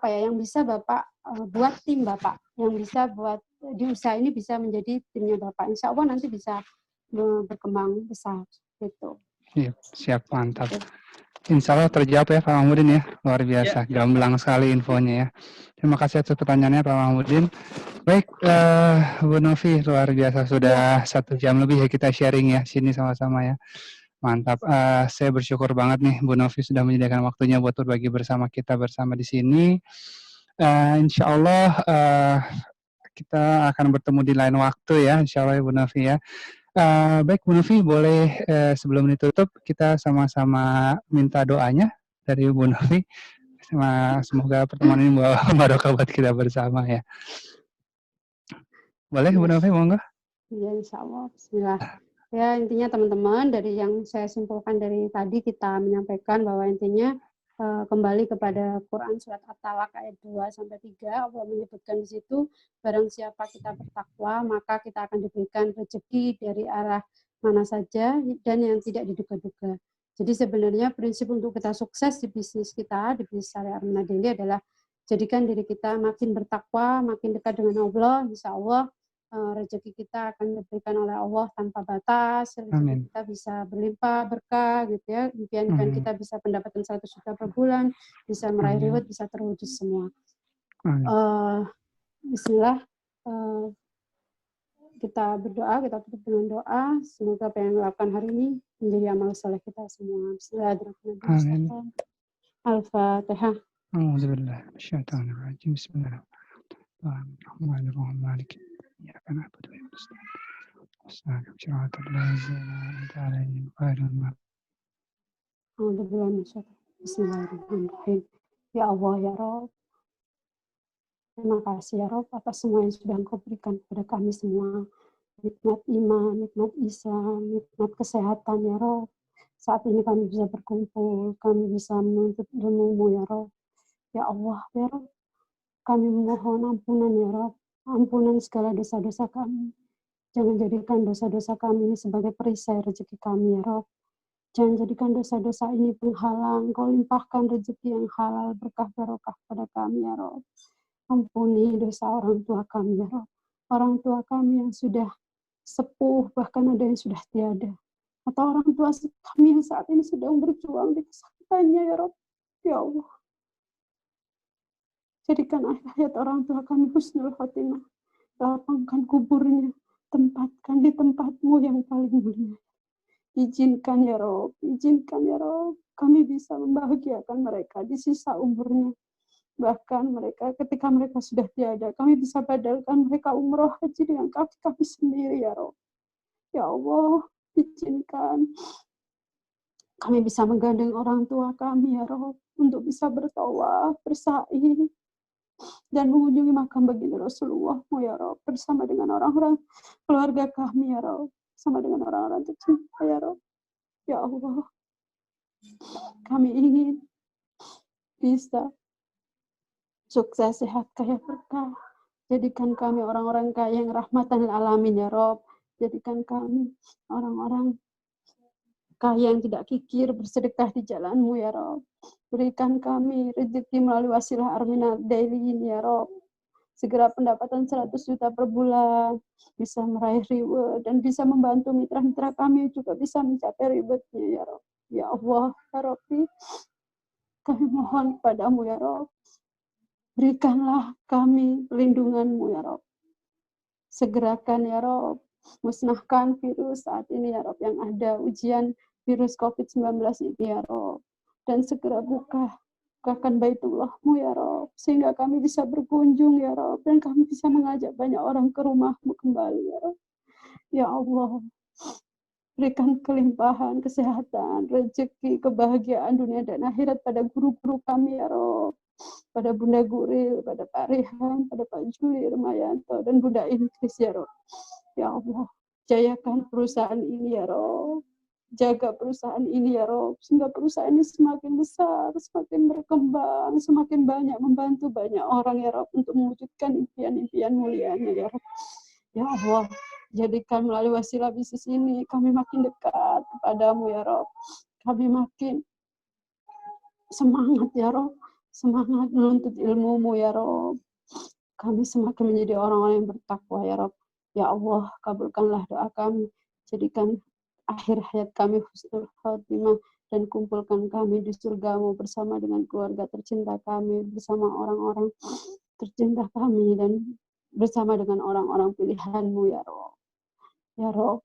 yang bisa Bapak buat tim Bapak, yang bisa buat di usaha ini bisa menjadi timnya Bapak. Insya Allah nanti bisa berkembang besar gitu. Iya, siap, mantap. Insya Allah terjawab ya Pak Mahmudin ya, luar biasa, gamblang sekali infonya ya. Terima kasih atas pertanyaannya Pak Mahmudin. Baik, Bu Novi, luar biasa, sudah 1 jam lebih ya kita sharing ya sini sama-sama ya. Mantap, saya bersyukur banget nih Bu Novi sudah menyediakan waktunya buat berbagi bersama kita bersama di sini. Insya Allah kita akan bertemu di lain waktu ya, Insya Allah ya Bu Novi ya. Baik Bu Novi, boleh sebelum ditutup kita sama-sama minta doanya dari Bu Novi. Semoga pertemuan ini membawa barokah buat kita bersama ya. Boleh Bu Novi, monggo? Iya, Insya Allah. Bismillah. Ya, intinya teman-teman, dari yang saya simpulkan dari tadi, kita menyampaikan bahwa intinya kembali kepada Quran surat At-Talaq ayat 2-3, Allah menyebutkan di situ, barang siapa kita bertakwa, maka kita akan diberikan rezeki dari arah mana saja dan yang tidak diduga-duga. Jadi sebenarnya prinsip untuk kita sukses di bisnis kita, di bisnis syariah Armina Daily adalah jadikan diri kita makin bertakwa, makin dekat dengan Allah, insya Allah rezeki kita akan diberikan oleh Allah tanpa batas, rezeki kita bisa berlimpah berkah gitu ya, impian kita bisa pendapatan 100 juta per bulan, bisa meraih reward, bisa terwujud semua. Bismillah, kita berdoa, kita tutup dengan doa, semoga apa yang dilakukan hari ini menjadi amal soleh kita semua. Bismillahirrahmanirrahim. Al-Fatihah. Alhamdulillahirrahmanirrahim. Bismillahirrahmanirrahim. Ya kan apa tuh yang Bismillahirrahmanirrahim. Ya Allah ya Rabb, terima kasih ya Rabb atas semua yang sudah Engkau berikan kepada kami semua, nikmat iman, nikmat Islam, nikmat kesehatan ya Rabb. Saat ini kami bisa berkumpul, kami bisa menuntut ilmu-Mu ya Rabb. Ya Allah ya Rabb, kami memohon ampunan ya Rabb, ampunan segala dosa-dosa kami. Jangan jadikan dosa-dosa kami ini sebagai perisai rezeki kami ya Rabb. Jangan jadikan dosa-dosa ini penghalang. Kau limpahkan rezeki yang halal, berkah barokah pada kami ya Rob. Ampuni dosa orang tua kami ya Rob. Orang tua kami yang sudah sepuh, bahkan ada yang sudah tiada. Atau orang tua kami yang saat ini sedang berjuang di kesakitannya ya Rob. Ya Allah. Jadikan hayat orang tua kami husnul khotimah. Lapangkan kuburnya. Tempatkan di tempat-Mu yang paling mulia. Izinkan ya Rob, izinkan ya Rob, kami bisa membahagiakan mereka di sisa umurnya. Bahkan mereka ketika mereka sudah tiada, kami bisa badalkan mereka umroh haji dengan kaki-kaki sendiri ya Rob. Ya Allah, izinkan kami bisa menggandeng orang tua kami ya Rob, untuk bisa bertawaf, bersa'i, dan mengunjungi makam baginda Rasulullah-Mu ya Rob, bersama dengan orang-orang keluarga kami ya Rob, sama dengan orang-orang tercinta ya Rob. Ya Allah, kami ingin bisa sukses, sehat, kaya, berkah. Jadikan kami orang-orang kaya yang rahmatan lil alamin ya Rob. Jadikan kami orang-orang kaya yang tidak kikir, bersedekah di jalan-Mu ya Rob. Berikan kami rezeki melalui wasilah Armina Daily ini ya Rob. Segera pendapatan 100 juta per bulan, bisa meraih reward, dan bisa membantu mitra-mitra kami juga bisa mencapai rewardnya ya Rob. Ya Allah, ya Rabbi, kami mohon kepadamu ya Rob, berikanlah kami perlindungan-Mu ya Rob. Segerakan ya Rob, musnahkan virus saat ini ya Rob, yang ada ujian virus COVID-19 ini ya Rob. Dan segera bukakan Baitullah-Mu ya Rob, sehingga kami bisa berkunjung ya Rob, dan kami bisa mengajak banyak orang ke rumah-Mu kembali ya Rob. Ya Allah, berikan kelimpahan, kesehatan, rezeki, kebahagiaan dunia dan akhirat pada guru-guru kami ya Rob, pada Bunda Guril, pada Pak Rehan, pada Pak Juli Remayanto, dan Bunda Inggris ya Rob. Ya Allah, jayakan perusahaan ini ya Rob. Jaga perusahaan ini ya Rob, sehingga perusahaan ini semakin besar, semakin berkembang, semakin banyak membantu banyak orang ya Rob, untuk mewujudkan impian-impian mulianya ya Rob. Ya Allah, jadikan melalui wasilah bisnis ini kami makin dekat kepadamu ya Rob. Kami makin semangat ya Rob, semangat menuntut ilmu-Mu ya Rob. Kami semakin menjadi orang-orang yang bertakwa ya Rob. Ya Allah, kabulkanlah doa kami. Jadikan akhir hayat kami husnul khotimah, dan kumpulkan kami di surga-Mu bersama dengan keluarga tercinta kami, bersama orang-orang tercinta kami, dan bersama dengan orang-orang pilihan-Mu ya Rob. Ya Rob,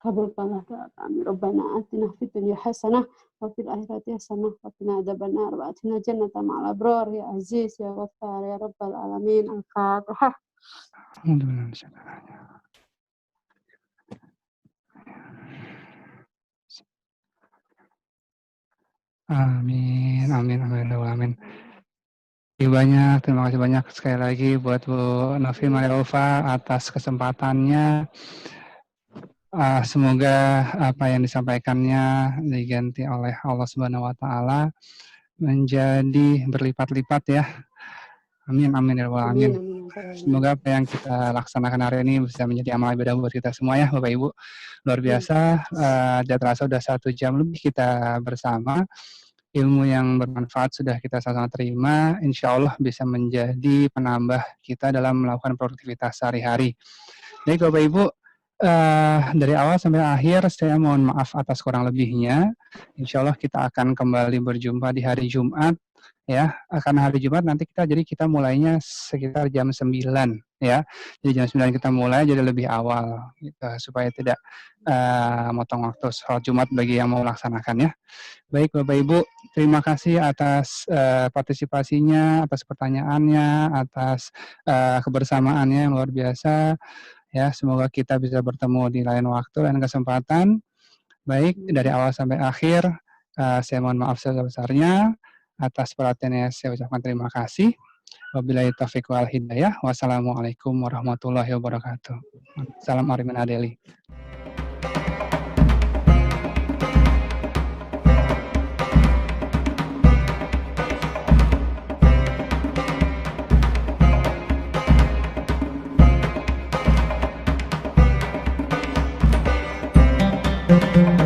kabulkanlah doa kami. Rabbana atina fid dunya hasanah wa fil akhirati hasanah wa qina adzabannar wa atina jannata ma'al abrar ya aziz ya ghaffar ya rabbal alamin. Al-Fatihah. Amin, amin, amin, amin. Terima kasih banyak sekali lagi buat Bu Novi Mariaufa atas kesempatannya. Semoga apa yang disampaikannya diganti oleh Allah Subhanahu wa Ta'ala menjadi berlipat-lipat ya. Amin, amin, ya Rabbal alamin. Semoga apa yang kita laksanakan hari ini bisa menjadi amal ibadah buat kita semua ya Bapak Ibu. Luar biasa, tidak terasa sudah 1 jam lebih kita bersama. Ilmu yang bermanfaat sudah kita sama-sama terima, insya Allah bisa menjadi penambah kita dalam melakukan produktivitas sehari-hari. Jadi Bapak Ibu, dari awal sampai akhir saya mohon maaf atas kurang lebihnya. Insya Allah kita akan kembali berjumpa di hari Jumat ya, karena hari Jumat nanti kita mulainya sekitar jam 9 ya. Jadi jam 9 kita mulai jadi lebih awal gitu, supaya tidak motong waktu sholat Jumat bagi yang mau melaksanakan ya. Baik Bapak Ibu, terima kasih atas partisipasinya, atas pertanyaannya, atas kebersamaannya yang luar biasa. Ya, semoga kita bisa bertemu di lain waktu dan kesempatan. Baik, dari awal sampai akhir, saya mohon maaf sebesar-besarnya. Atas perhatiannya saya ucapkan terima kasih. Wabillahi taufiq wal hidayah. Wassalamualaikum warahmatullahi wabarakatuh. Salam Armina Daily. Thank you.